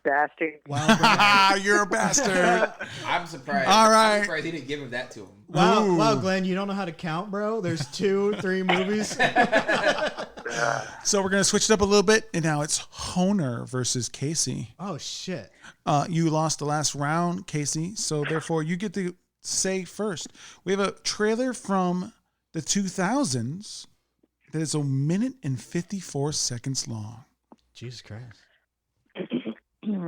bastard. Wow, You're a bastard. I'm surprised. All right. I'm surprised he didn't give him that to him. Wow, Glenn, you don't know how to count, bro? There's 2, 3 movies. So we're going to switch it up a little bit, and now it's Honer versus Casey. Oh, shit. You lost the last round, Casey, so therefore you get to say first. We have a trailer from the 2000s that is 1 minute and 54 seconds long. Jesus Christ.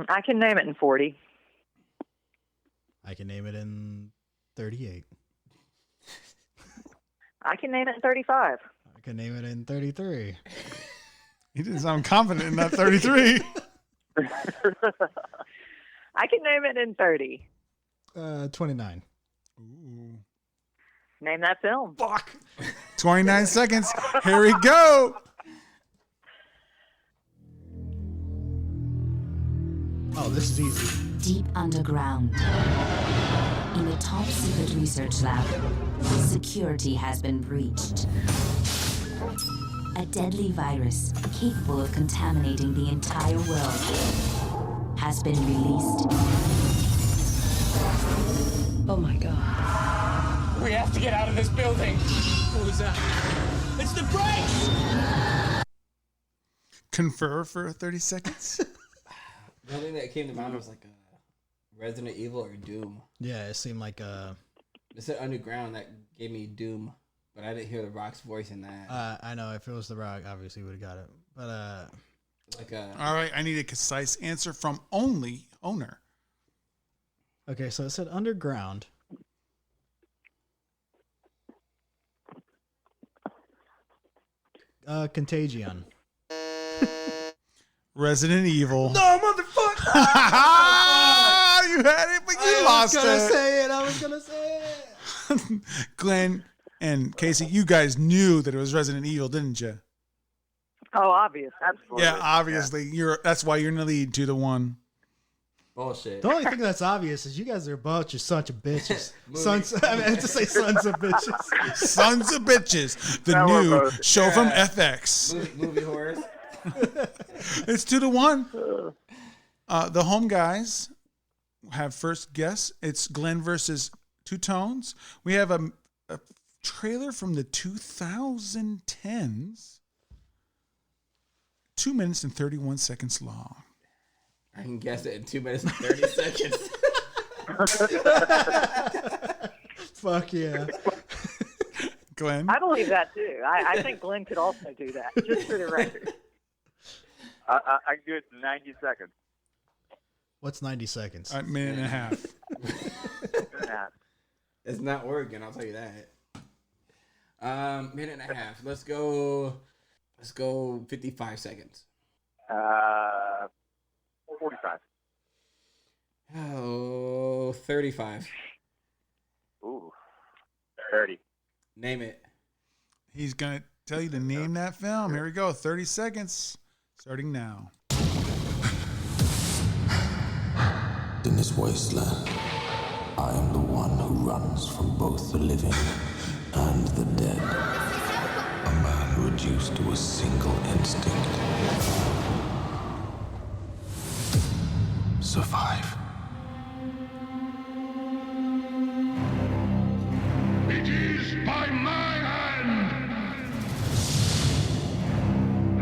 I can name it in 40. I can name it in 38. I can name it in 35. I can name it in 33. He didn't sound confident in that 33. I can name it in 30. 29. Ooh. Name that film. Fuck. 29 seconds. Here we go. Oh, this is easy. Deep underground, in a top-secret research lab, security has been breached. A deadly virus capable of contaminating the entire world has been released. Oh my God. We have to get out of this building. What was that? It's the brakes! Confer for 30 seconds. The only thing that came to mind was like Resident Evil or Doom. Yeah, it seemed like It said Underground, that gave me Doom, but I didn't hear The Rock's voice in that. I know if it was The Rock, obviously would have got it. But all right, I need a concise answer from only owner. Okay, so it said Underground. Contagion. Resident Evil. No, motherfucker! You had it, but you lost it. I was gonna say it. Glenn and Casey, you guys knew that it was Resident Evil, didn't you? Oh, obvious. Absolutely. Yeah, obviously. That's why you're in the lead 2-1. Bullshit. The only thing that's obvious is you guys are a bunch of sons of bitches. I meant to say sons of bitches. Sons of bitches. The Now new we're both- show from FX. Movie horrors. It's 2-1. The home guys have first guess. It's Glenn versus Two Tones. We have a trailer from the 2010s. 2 minutes and 31 seconds long. I can guess it in 2 minutes and 30 seconds. Fuck yeah. Glenn? I believe that too. I think Glenn could also do that, just for the record. I can do it in 90 seconds. What's 90 seconds? A minute and a half. It's not working, I'll tell you that. Minute and a half. Let's go 55 seconds. 45. Oh, 35. Ooh, 30. Name it. He's going to tell you to name that film. Here we go. 30 seconds. Starting now. In this wasteland, I am the one who runs from both the living and the dead. A man reduced to a single instinct. Survive. It is by my hand.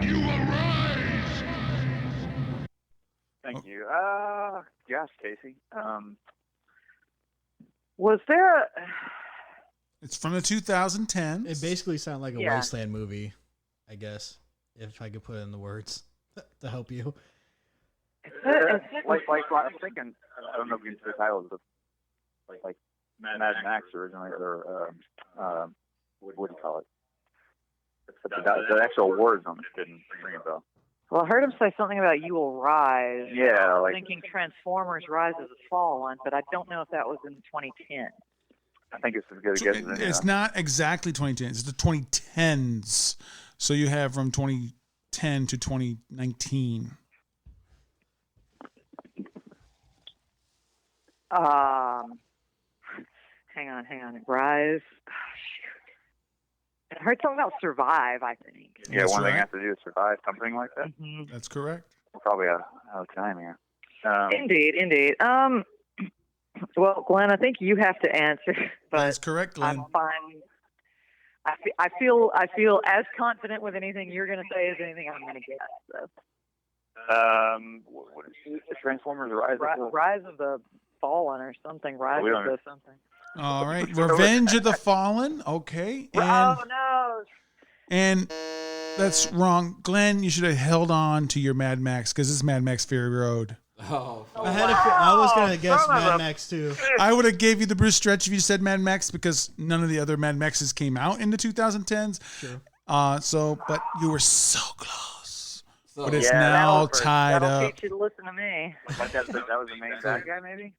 You arise. Thank you. Gosh, Casey. Was there a... It's from the 2010s. It basically sounded like a Yeah. Wasteland movie, I guess, if I could put it in the words to help you. Like I'm thinking, I don't know if you can see the titles of like Mad Max originally, or what do you call it? The actual words on it didn't ring a bell. Well, I heard him say something about You Will Rise. Yeah, I'm like thinking Transformers Rise of the Fallen, but I don't know if that was in 2010. I think it's as good a guess as any. It's not exactly 2010. It's the 2010s. So you have from 2010 to 2019. Hang on. Rise. Oh, shoot. I heard something about Survive, I think. Yeah, That's one thing right. has to do is survive, something like that. Mm-hmm. That's correct. We're probably out of time here. Indeed. Well, Glenn, I think you have to answer, but That's correct, Glenn. I'm fine. I feel as confident with anything you're going to say as anything I'm going to guess. So. What is it? Transformers Rise? Rise of the Fallen or something. Rise We of don't- the something. All right. Revenge of the Fallen. Okay. And, Oh no! and that's wrong. Glenn, you should have held on to your Mad Max because this is Mad Max Fury Road. Oh, I was gonna guess Mad Max too. I would have gave you the Bruce Stretch if you said Mad Max because none of the other Mad Maxes came out in the 2010s. Sure. But you were so close. But it's Yeah, now that'll tied up. teach you to listen to me. Like that was the main bad guy, maybe?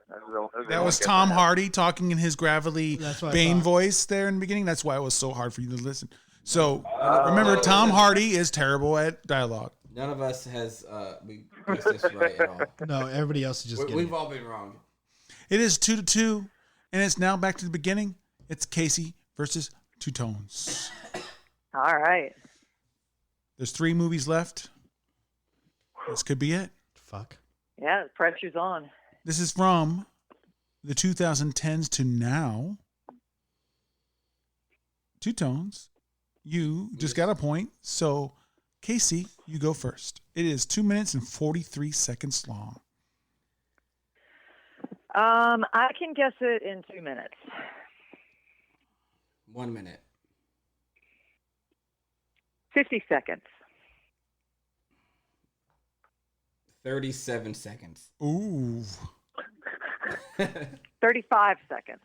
That was Tom Hardy talking in his gravelly That's what I Bane thought. voice there in the beginning. That's why it was so hard for you to listen. So remember, Tom Hardy is terrible at dialogue. None of us has we guessed this right at all. No, everybody else is just We've all been wrong. It is 2-2, and it's now back to the beginning. It's Casey versus Two Tones. All right. There's 3 movies left. This could be it. Fuck. Yeah, the pressure's on. This is from the 2010s to now. Two Tones, you just got a point. So, Casey, you go first. It is 2 minutes and 43 seconds long. I can guess it in 2 minutes. 1 minute. 50 seconds. 37 seconds. Ooh. 35 seconds.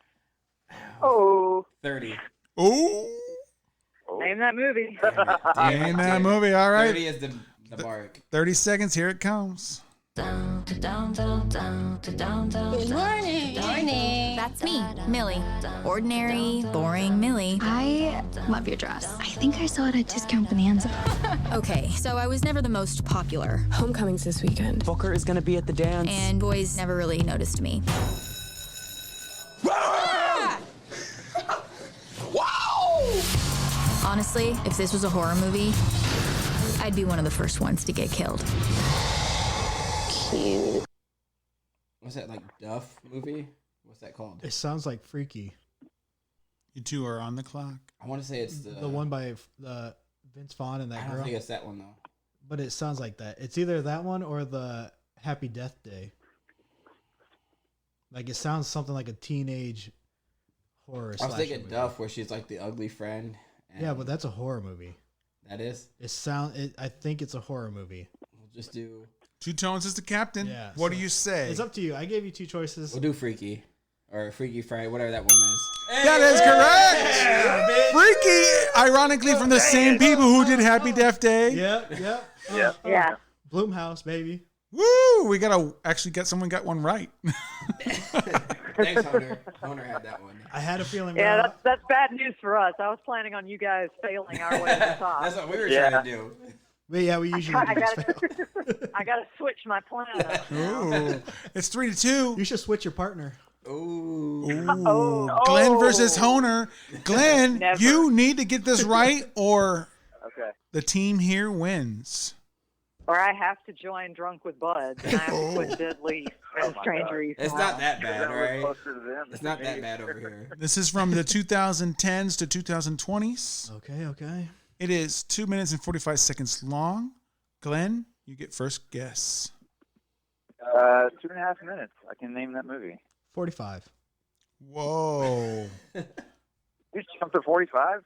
Oh. 30. Ooh. Name that movie. Name that movie. All right. 30 is the mark. 30 seconds. Here it comes. Good morning. Morning. That's me, Millie. Ordinary, boring Millie. I love your dress. I think I saw it at Discount Bonanza. Okay, so I was never the most popular. Homecoming's this weekend. Booker is gonna be at the dance. And boys never really noticed me. Honestly, if this was a horror movie, I'd be one of the first ones to get killed. Cute. What's that, like Duff movie? What's that called? It sounds like Freaky. You two are on the clock. I want to say it's The one by Vince Vaughn and I that don't girl. think it's that one though. But it sounds like that. It's either that one or the Happy Death Day. Like it sounds something like a teenage horror. I was slasher thinking movie. Duff, where she's like the ugly friend. And Yeah, but that's a horror movie. that is. I think it's a horror movie. We'll just do. Two Tones is the captain. Yeah. What so do you say? It's up to you. I gave you 2 choices. We'll do Freaky, or Freaky Friday, whatever that one is. That is correct. Freaky, ironically, from the same people who did Happy Death Day. Yep. Yeah. Yeah. Bloomhouse, baby. Woo! We gotta actually get someone got one right. Thanks, Hunter. Hunter had that one. I had a feeling. Yeah, that's bad news for us. I was planning on you guys failing our way to the top. That's what we were trying to do. But yeah, we usually I do gotta, fail. I gotta switch my plan up now. Ooh. It's 3-2. You should switch your partner. Ooh. Ooh. Glenn versus Honer. Glenn, Never. you need to get this right or Okay. the team here wins. Or I have to join Drunk with Buds, and I have to quit Dead Leaf and Stranger East. It's not that bad, That was right? closer to them It's than not me. that bad over here. This is from the 2010s to 2020s. Okay. It is 2 minutes and 45 seconds long. Glenn, you get first guess. 2.5 minutes. I can name that movie. 45. Whoa. You just jumped to 45?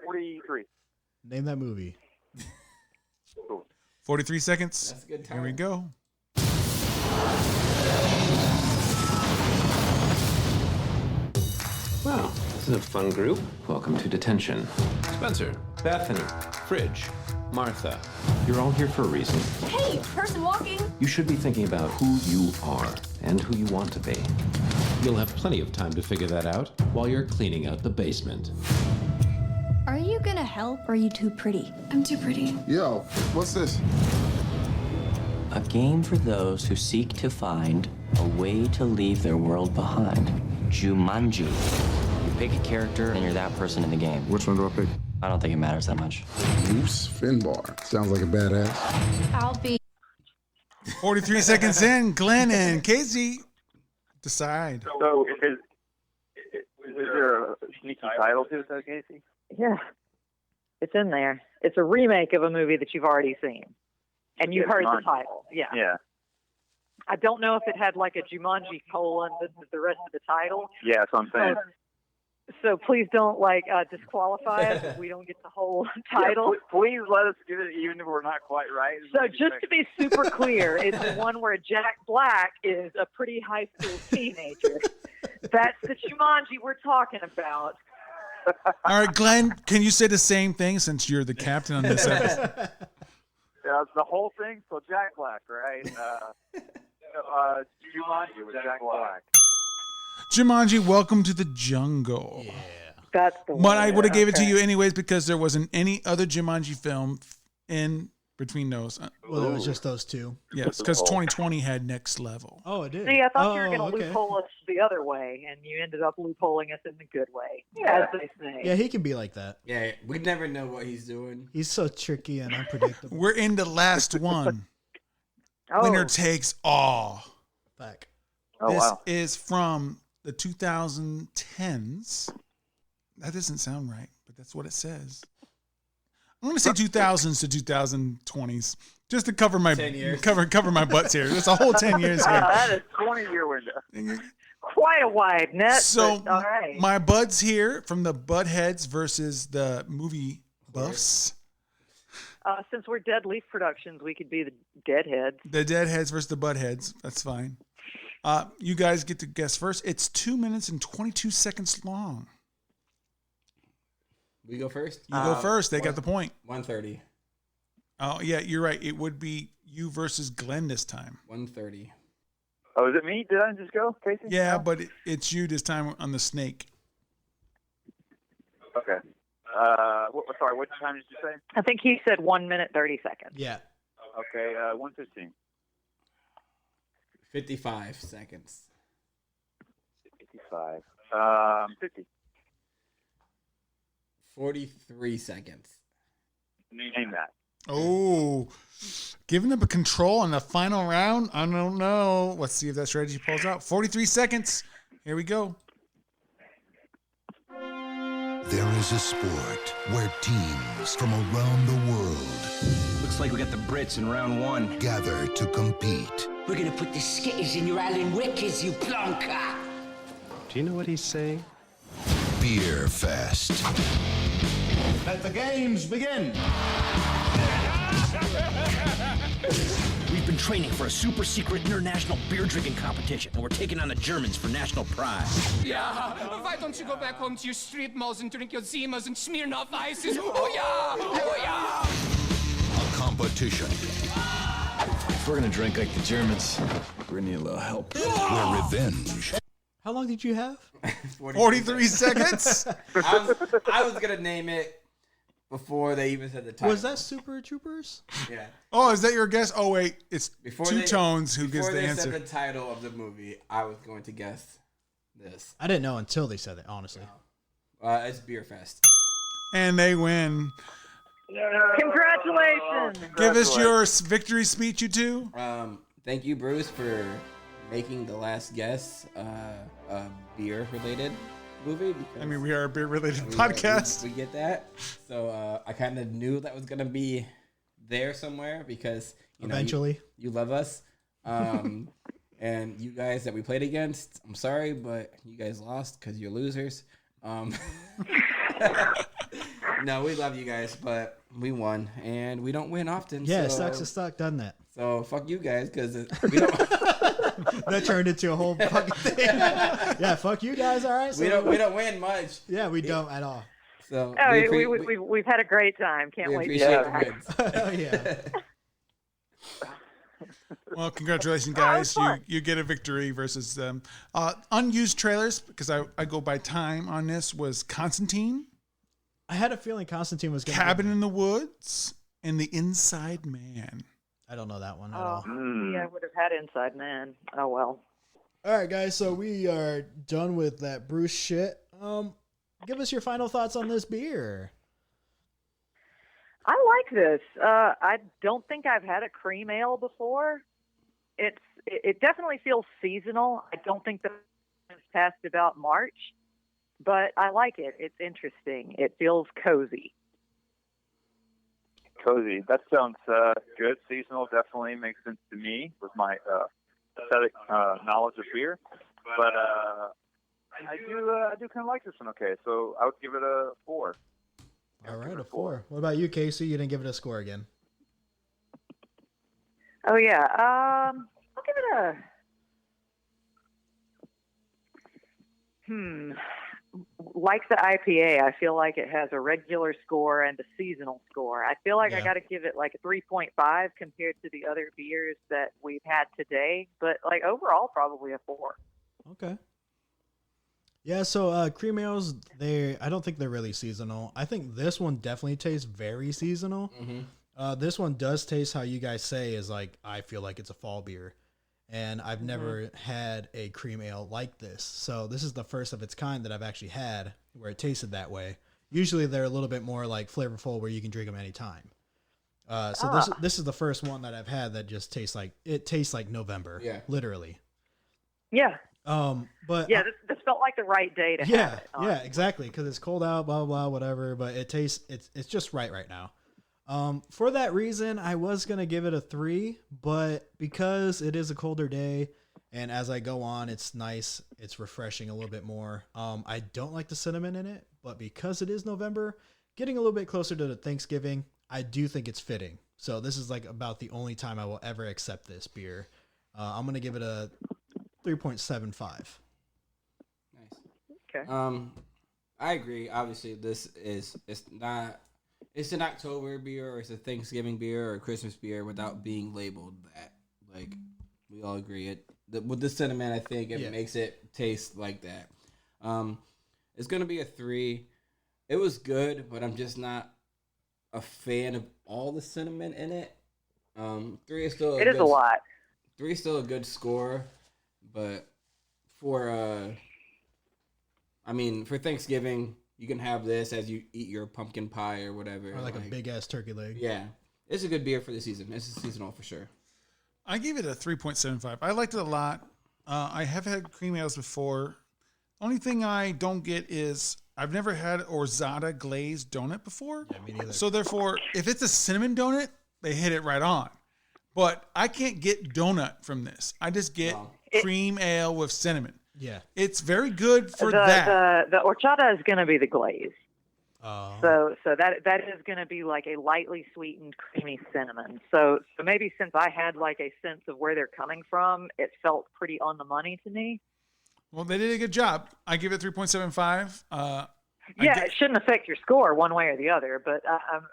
43. Name that movie. Cool. 43 seconds. That's a good time. Here we go. Well, this is a fun group. Welcome to detention. Spencer, Bethany, Fridge, Martha. You're all here for a reason. Hey, person walking. You should be thinking about who you are and who you want to be. You'll have plenty of time to figure that out while you're cleaning out the basement. Are you gonna help or are you too pretty? I'm too pretty. Yo, what's this? A game for those who seek to find a way to leave their world behind. Jumanji. You pick a character and you're that person in the game. Which one do I pick? I don't think it matters that much. Bruce Finbar. Sounds like a badass. I'll be. 43 seconds in. Glenn and Casey decide. So, is there a sneaky title to it, though, Casey? Yeah, it's in there. It's a remake of a movie that you've already seen, and you heard the title. Yeah. Yeah. I don't know if it had like a Jumanji colon the rest of the title. Yeah, that's what I'm saying. So please don't disqualify us if we don't get the whole title. Yeah, please let us get it, even if we're not quite right. So just to be super clear, it's the one where Jack Black is a pretty high school teenager. That's the Jumanji we're talking about. All right, Glenn, can you say the same thing since you're the captain on this episode? Yeah, it's the whole thing. So Jack Black, right? Jumanji with Jack Black. Jumanji, Welcome to the Jungle. Yeah. That's the one. But I would have gave it to you anyways because there wasn't any other Jumanji film in between those. Well, it was just those two. Yes, because 2020 had Next Level. Oh, it did. See, I thought you were going to okay. loophole us the other way, and you ended up loopholing us in the good way, as they say. Yeah, he can be like that. Yeah, we never know what he's doing. He's so tricky and unpredictable. We're in the last one. Oh. Winner takes all. Back. Oh, This wow. is from the 2010s. That doesn't sound right, but that's what it says. I'm going to say 2000s to 2020s, just to cover my 10 years. cover my butts here. It's a whole 10 years here. That is 20-year window. Quite a wide net, So but all right. my buds here from the Buttheads versus the movie buffs. Since we're Dead Leaf Productions, we could be the Deadheads. The Deadheads versus the Buttheads. That's fine. You guys get to guess first. It's 2 minutes and 22 seconds long. We go first? You go first. They got the point. 1:30. Oh, yeah, you're right. It would be you versus Glenn this time. 1:30. Oh, is it me? Did I just go, Casey? Yeah, but it's you this time on the snake. Okay. Sorry, what time did you say? I think he said 1 minute, 30 seconds. Yeah. Okay, 1:15. 55 seconds. 55. 50. 43 seconds. Name that. Oh, giving them a control on the final round? I don't know. Let's see if that strategy pulls out. 43 seconds. Here we go. There is a sport where teams from around the world Looks like we got the Brits in round one. gather to compete. We're gonna put the skitters in your Alan Wickers, you plonker. Do you know what he's saying? Beer Fest. Let the games begin. We've been training for a super secret international beer drinking competition, and we're taking on the Germans for national pride. Yeah, why don't you go back home to your strip malls and drink your Zimas and Smirnoff Ices? Oh yeah, oh yeah. A competition If we're gonna drink like the Germans, we're gonna need a little help. where revenge How long did you have? 43 seconds. I was going to name it before they even said the title. Was that Super Troopers? Yeah. Oh, is that your guess? Oh, wait. It's Before Two Tones who gives before the they answer. said the title of the movie, I was going to guess this. I didn't know until they said it, honestly. It's Beer Fest. And they win. Congratulations! Give us your victory speech, you two. Thank you, Bruce, for making the last guess a beer-related movie. Because I mean, we are a beer-related podcast. We get that. So I kind of knew that was going to be there somewhere because, you know, Eventually. you love us. And you guys that we played against, I'm sorry, but you guys lost because you're losers. No, we love you guys, but we won, and we don't win often. Yeah, so, Stocks to Stock done that. So fuck you guys, because we don't. That turned into a whole fucking thing. Yeah, fuck you guys. All right. So we don't win much. Yeah, we don't at all. So we've had a great time. Can't we wait to appreciate get the back. wins. Yeah. Well, congratulations, guys. You get a victory versus them. Unused trailers, because I go by time on this, was Constantine, I had a feeling Constantine was going to Cabin in the Woods, and The Inside Man. I don't know that one at all. Yeah, I would have had Inside Man. Oh, well. All right, guys. So we are done with that Bruce shit. Give us your final thoughts on this beer. I like this. I don't think I've had a cream ale before. It definitely feels seasonal. I don't think that it's past about March, but I like it. It's interesting. It feels cozy. Cozy. That sounds good. Seasonal definitely makes sense to me with my aesthetic knowledge of beer. But I do kind of like this one. Okay, so I would give it a 4. All right, a 4. What about you, Casey? You didn't give it a score again. Oh yeah. I'll give it a. Like the IPA, I feel like it has a regular score and a seasonal score. I feel like I got to give it like a 3.5 compared to the other beers that we've had today. But like overall, probably a 4. Okay. Yeah, so cream ales, I don't think they're really seasonal. I think this one definitely tastes very seasonal. Mm-hmm. This one does taste how you guys say is like, I feel like it's a fall beer. And I've never had a cream ale like this. So this is the first of its kind that I've actually had where it tasted that way. Usually they're a little bit more like flavorful where you can drink them anytime. This is the first one that I've had that just tastes like November. Yeah. Literally. Yeah. But yeah, this felt like the right day to have it. Yeah, exactly. Because it's cold out, blah, blah, whatever. But it's just right now. For that reason, I was going to give it a 3, but because it is a colder day and as I go on, it's nice. It's refreshing a little bit more. I don't like the cinnamon in it, but because it is November, getting a little bit closer to the Thanksgiving, I do think it's fitting. So this is like about the only time I will ever accept this beer. I'm going to give it a 3.75. Nice. Okay. I agree. Obviously, it's an October beer or it's a Thanksgiving beer or a Christmas beer without being labeled that. Like, we all agree. With the cinnamon, I think it makes it taste like that. It's going to be a 3. It was good, but I'm just not a fan of all the cinnamon in it. 3 is still a lot. 3 is still a good score, but for Thanksgiving, you can have this as you eat your pumpkin pie or whatever. Or like a big-ass turkey leg. Yeah. It's a good beer for the season. It's seasonal for sure. I gave it a 3.75. I liked it a lot. I have had cream ales before. Only thing I don't get is I've never had Orzata glazed donut before. Yeah, me neither. So therefore, if it's a cinnamon donut, they hit it right on. But I can't get donut from this. I just get cream ale with cinnamon. Yeah. It's very good for that. The horchata is going to be the glaze. Oh. So that is going to be like a lightly sweetened, creamy cinnamon. So maybe since I had like a sense of where they're coming from, it felt pretty on the money to me. Well, they did a good job. I give it 3.75. It shouldn't affect your score one way or the other, but I'm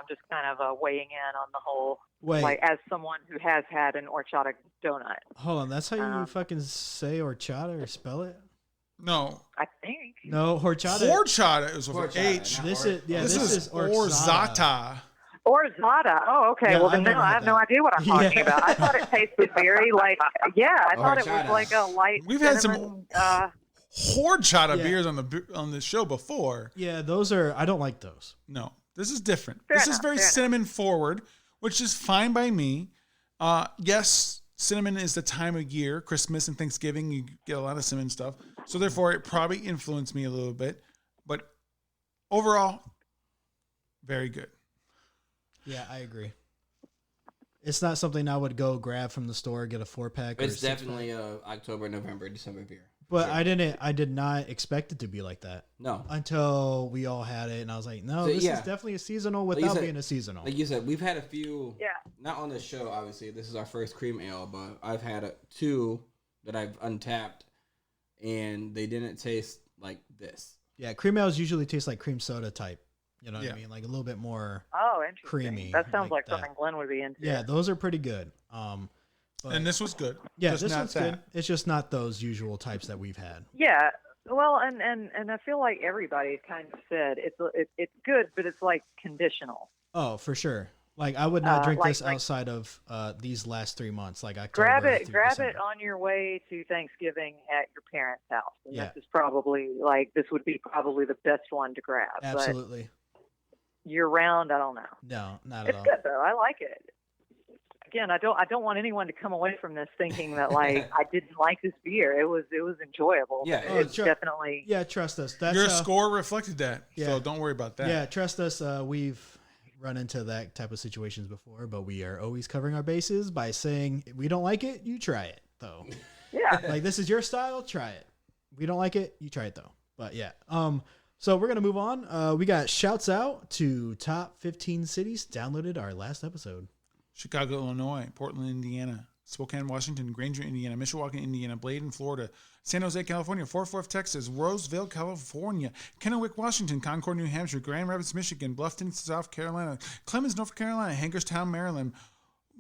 just kind of weighing in on the whole. Wait. Like as someone who has had an horchata donut. Hold on, that's how you fucking say horchata or spell it? No. I think. No, horchata. Horchata is with H. This is Orzata. Orzata. Oh, okay. Yeah, well, then I have no idea what I'm talking about. I thought it tasted very like, I thought it was like a light. We've cinnamon, had some horchata beers on the show before. Yeah, those are. I don't like those. No, this is different. Fair this enough, is very cinnamon forward, which is fine by me. Yes, cinnamon is the time of year. Christmas and Thanksgiving, you get a lot of cinnamon stuff. So therefore, it probably influenced me a little bit. But overall, very good. Yeah, I agree. It's not something I would go grab from the store, get a 4-pack. It's definitely a October, November, December beer. But sure. I did not expect it to be like that. No. Until we all had it, and I was like, no, this is definitely a seasonal without being a seasonal. Like you said, we've had a few, not on the show, obviously. This is our first cream ale, but I've had 2 that I've untapped, and they didn't taste like this. Yeah, cream ales usually taste like cream soda type. You know what I mean? Like a little bit more creamy. That sounds like something Glenn would be into. Yeah, those are pretty good. And this was good. Yeah, this was good. It's just not those usual types that we've had. Yeah, well, and I feel like everybody kind of said it's good, but it's like conditional. Oh, for sure. Like I would not drink this outside of these last 3 months. Like October. Grab it on your way to Thanksgiving at your parents' house. And this is probably this would be probably the best one to grab. Absolutely. But year round, I don't know. No, not at all. It's good though. I like it. Again, I don't want anyone to come away from this thinking that I didn't like this beer. It was enjoyable. Yeah, it's definitely. Yeah, trust us. That's your score reflected that. Yeah. So don't worry about that. Yeah, trust us. We've run into that type of situations before, but we are always covering our bases by saying if we don't like it, you try it though. Yeah. Like this is your style, try it. we don't like it. You try it though. But yeah. So we're gonna move on. We got shouts out to top 15 cities downloaded our last episode. Chicago, Illinois, Portland, Indiana, Spokane, Washington, Granger, Indiana, Mishawaka, Indiana, Bladen, Florida, San Jose, California, Fort Worth, Texas, Roseville, California, Kennewick, Washington, Concord, New Hampshire, Grand Rapids, Michigan, Bluffton, South Carolina, Clemens, North Carolina, Hagerstown, Maryland,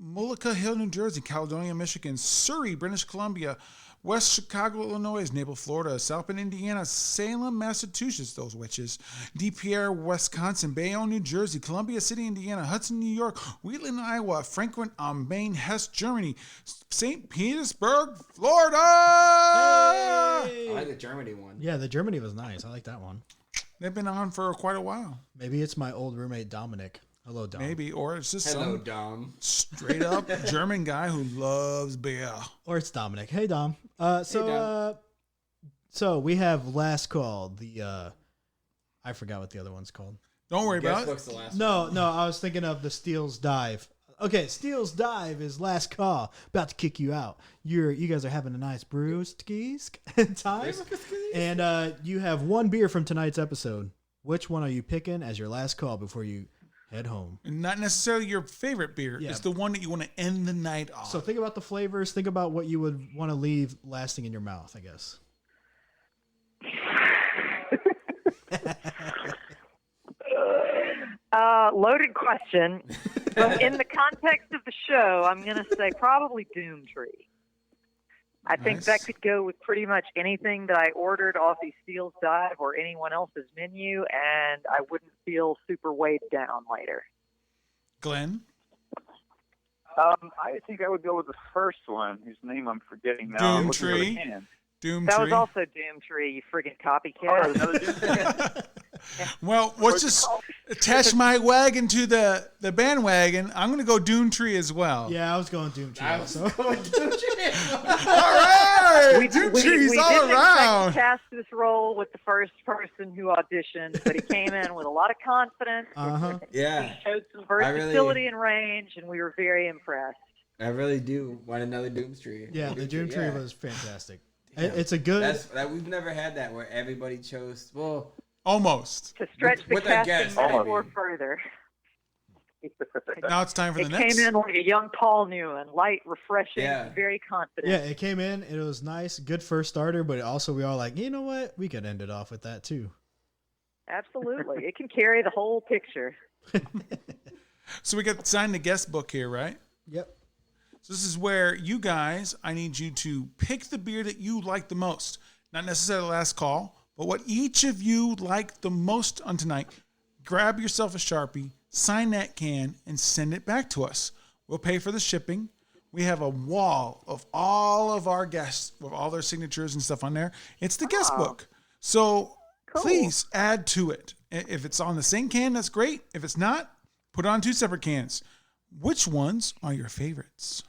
Mullica Hill, New Jersey, Caledonia, Michigan, Surrey, British Columbia, West Chicago, Illinois, Naples, Florida, South Bend, Indiana, Salem, Massachusetts, those witches, DePierre, Wisconsin, Bayonne, New Jersey, Columbia City, Indiana, Hudson, New York, Wheatland, Iowa, Franklin am Main, Hesse, Germany, St. Petersburg, Florida. I like the Germany one. Yeah, the Germany was nice. I like that one. They've been on for quite a while. Maybe it's my old roommate Dominic. Hello, Dom. Maybe, or it's just Hello, some Dom. straight up German guy who loves beer. Or it's Dominic. Hey, Dom. Dom. So we have Last Call. I forgot what the other one's called. Don't worry about Guestbook's it. the last No, one. no, I was thinking of the Steele's Dive. Okay, Steele's Dive is Last Call. About to kick you out. You guys are having a nice brewskis time, and you have one beer from tonight's episode. Which one are you picking as your last call before you head home? Not necessarily your favorite beer. Yeah. It's the one that you want to end the night on. So think about the flavors. Think about what you would want to leave lasting in your mouth, I guess. Loaded question. But in the context of the show, I'm going to say probably Doomtree. I think that could go with pretty much anything that I ordered off the Steele's Dive or anyone else's menu, and I wouldn't feel super weighed down later. Glenn? I think I would go with the first one, whose name I'm forgetting now. Doomtree. That was also Doomtree, you friggin' copycat. Another Doomtree. Well, let's just attach my wagon to the bandwagon. I'm going to go Doomtree as well. Yeah, I was going Doomtree also. All right! Doomtree's we all didn't around. expect to cast this role with the first person who auditioned, but he came in with a lot of confidence. Yeah. He showed some versatility and range, and we were very impressed. I really do want another Doomtree. Yeah, the Doomtree yeah. was fantastic. It's a good... We've never had that where everybody chose... Well... Almost. To stretch the with our casting guests. metaphor further. Now it's time for It the next. came in like a young Paul Newman, light, refreshing, Yeah. very confident. Yeah, it came in. It was nice. Good first starter, but also we all like, you know what? We could end it off with that too. Absolutely. It can carry the whole picture. So we got to sign the guest book here, right? Yep. So this is where you guys, I need you to pick the beer that you like the most. Not necessarily the last call, but what each of you like the most on tonight. Grab yourself a Sharpie, sign that can, and send it back to us. We'll pay for the shipping. We have a wall of all of our guests with all their signatures and stuff on there. It's the guest book. So please add to it. If it's on the same can, that's great. If it's not, put it on 2 separate cans. Which ones are your favorites?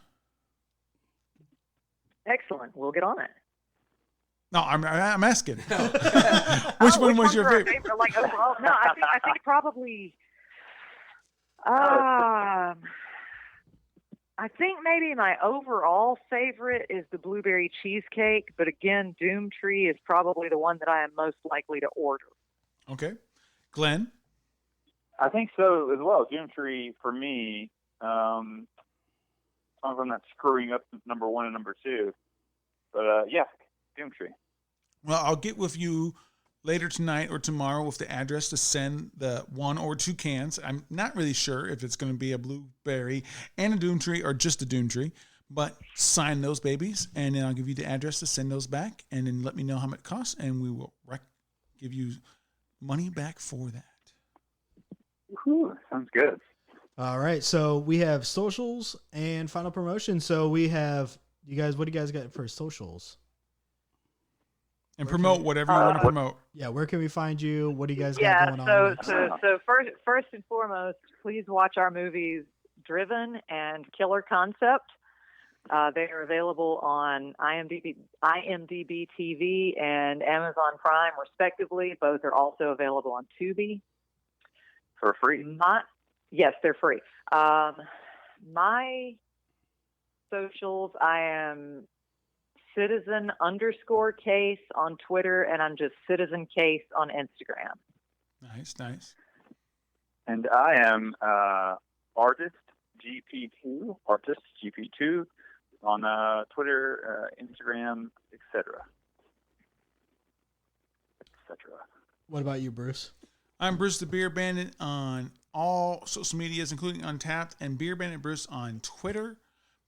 Excellent. We'll get on it. No, I'm asking. Which one was your favorite? Like overall, no, I think probably. I think maybe my overall favorite is the blueberry cheesecake, but again, Doomtree is probably the one that I am most likely to order. Okay, Glenn. I think so as well. Doomtree for me. I'm not screwing up number 1 and number 2, but yeah, Doomtree. Well, I'll get with you later tonight or tomorrow with the address to send the 1 or 2 cans. I'm not really sure if it's going to be a blueberry and a Doomtree or just a Doomtree, but sign those babies, and then I'll give you the address to send those back, and then let me know how much it costs, and we will give you money back for that. Whew, sounds good. All right, so we have socials and final promotion. So we have you guys. What do you guys got for socials? And promote whatever you want to promote. Yeah, where can we find you? What do you guys got going on? So first and foremost, please watch our movies Driven and Killer Concept. They are available on IMDb TV and Amazon Prime, respectively. Both are also available on Tubi. For free? Yes, they're free. My socials, I am citizen_case on Twitter, and I'm just Citizen Case on Instagram. Nice. And I am Artist GP2 on Twitter, Instagram, etc. What about you, Bruce? I'm Bruce the Beer Bandit on all social medias, including Untapped, and Beer Bandit Bruce on Twitter.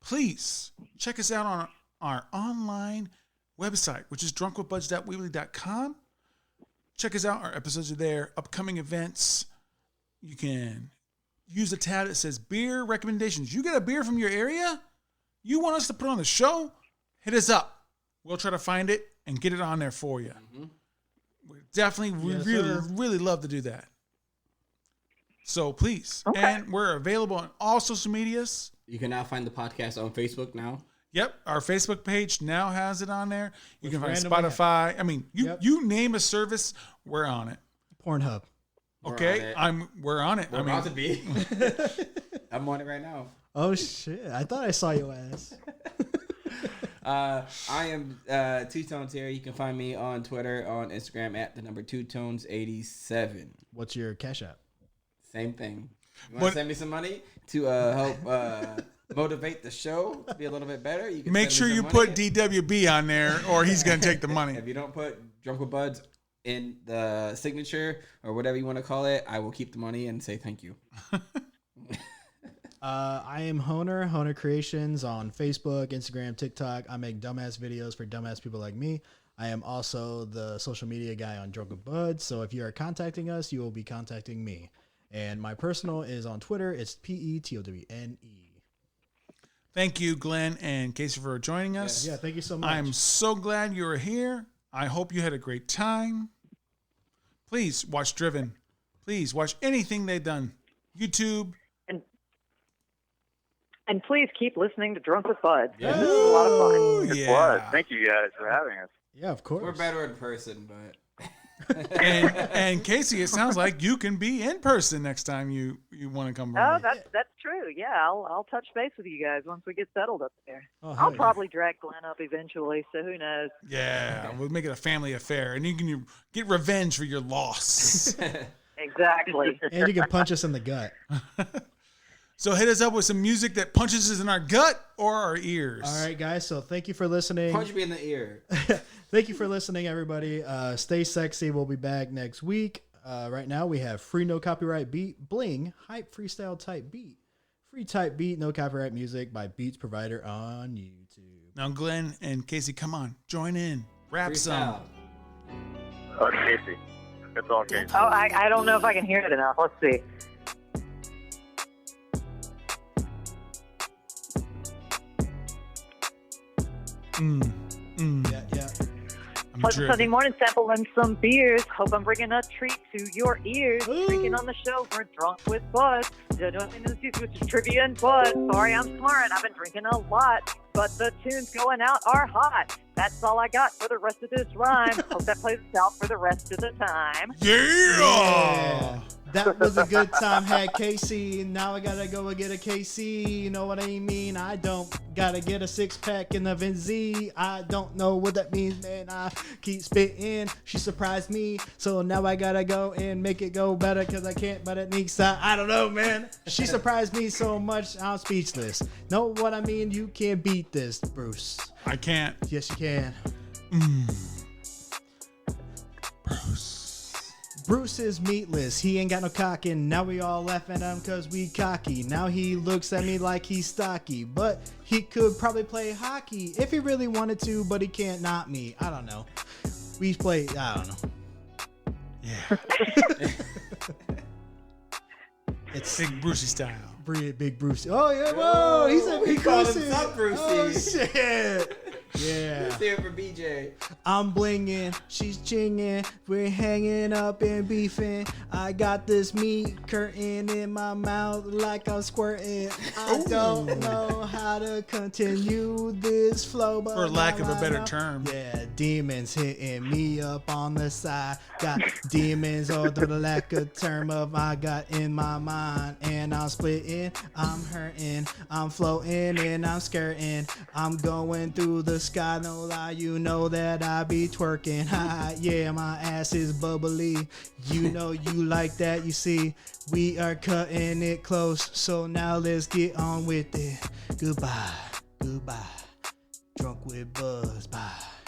Please check us out on our online website, which is drunkwithbuds.weebly.com. Check us out. Our episodes are there. Upcoming events. You can use the tab that says beer recommendations. You get a beer from your area? You want us to put on the show? Hit us up. We'll try to find it and get it on there for you. Mm-hmm. We definitely really love to do that. So please. Okay. And we're available on all social medias. You can now find the podcast on Facebook now. Yep. Our Facebook page now has it on there. You can find Spotify. I mean, you name a service, we're on it. Pornhub. Okay. We're on it. We're about to be. I'm on it right now. Oh shit. I thought I saw your ass. I am Two Tones here. You can find me on Twitter, on Instagram at the number 2tones87. What's your Cash App? Same thing. You want to send me some money to help motivate the show to be a little bit better? You can make sure you put DWB on there, or he's going to take the money. If you don't put Drunk with Buds in the signature or whatever you want to call it, I will keep the money and say thank you. I am Honer Creations on Facebook, Instagram, TikTok. I make dumbass videos for dumbass people like me. I am also the social media guy on Drunk with Buds. So if you are contacting us, you will be contacting me. And my personal is on Twitter. It's PETOWNE. Thank you, Glenn and Casey, for joining us. Yeah, thank you so much. I'm so glad you were here. I hope you had a great time. Please watch Driven. Please watch anything they've done. YouTube. And please keep listening to Drunk with Buds. Yeah. This is a lot of fun. It was. Thank you guys for having us. Yeah, of course. We're better in person, but... and Casey, it sounds like you can be in person next time you want to come. Oh, that's true. Yeah, I'll touch base with you guys once we get settled up there. Oh, I'll probably drag Glenn up eventually, so who knows? Yeah, we'll make it a family affair, and you can get revenge for your loss. Exactly. And you can punch us in the gut. So hit us up with some music that punches us in our gut or our ears. All right, guys. So thank you for listening. Punch me in the ear. Thank you for listening, everybody. Stay sexy. We'll be back next week. Right now, we have free no copyright beat, bling, hype freestyle type beat, free type beat, no copyright music by Beats Provider on YouTube. Now, Glenn and Casey, come on, join in, rap some. Oh, Casey, it's all Casey. Oh, I don't know if I can hear it enough. Let's see. Yeah. Pleasant Sunday morning, sampling some beers. Hope I'm bringing a treat to your ears. Drinking on the show, we're Drunk with Bud. Which is trivia and Bud. Sorry, I'm smart. I've been drinking a lot, but the tunes going out are hot. That's all I got for the rest of this rhyme. Hope that plays out for the rest of the time. Yeah. That was a good time, had Casey. Now I gotta go and get a KC. You know what I mean? I don't gotta get a 6-pack in the Vinz. I don't know what that means, man. I keep spitting. She surprised me. So now I gotta go and make it go better because I can't, but it needs I don't know, man. She surprised me so much, I'm speechless. Know what I mean? You can't beat this, Bruce. I can't. Yes, you can. Bruce is meatless, he ain't got no cock, and now we all laugh at him cause we cocky. Now he looks at me like he's stocky, but he could probably play hockey if he really wanted to, but he can't not me. I don't know. We play, I don't know. Yeah. It's Big Brucey style. Big Brucey. Oh yeah, whoa, he said Big Brucey. Oh shit. Yeah. Let's hear it for BJ. I'm blinging, she's chinging, we're hanging up and beefing. I got this meat curtain in my mouth like I'm squirting. I don't know how to continue this flow, but for lack of a better term. Yeah, demons hitting me up on the side. Got demons, or the lack of term of I got in my mind. And I'm splitting, I'm hurting, I'm floating and I'm skirting. I'm going through the sky, no lie, you know that I be twerking. Ha, yeah, my ass is bubbly. You know you like that, you see. We are cutting it close, so now let's get on with it. Goodbye, goodbye. Drunk with buzz, bye.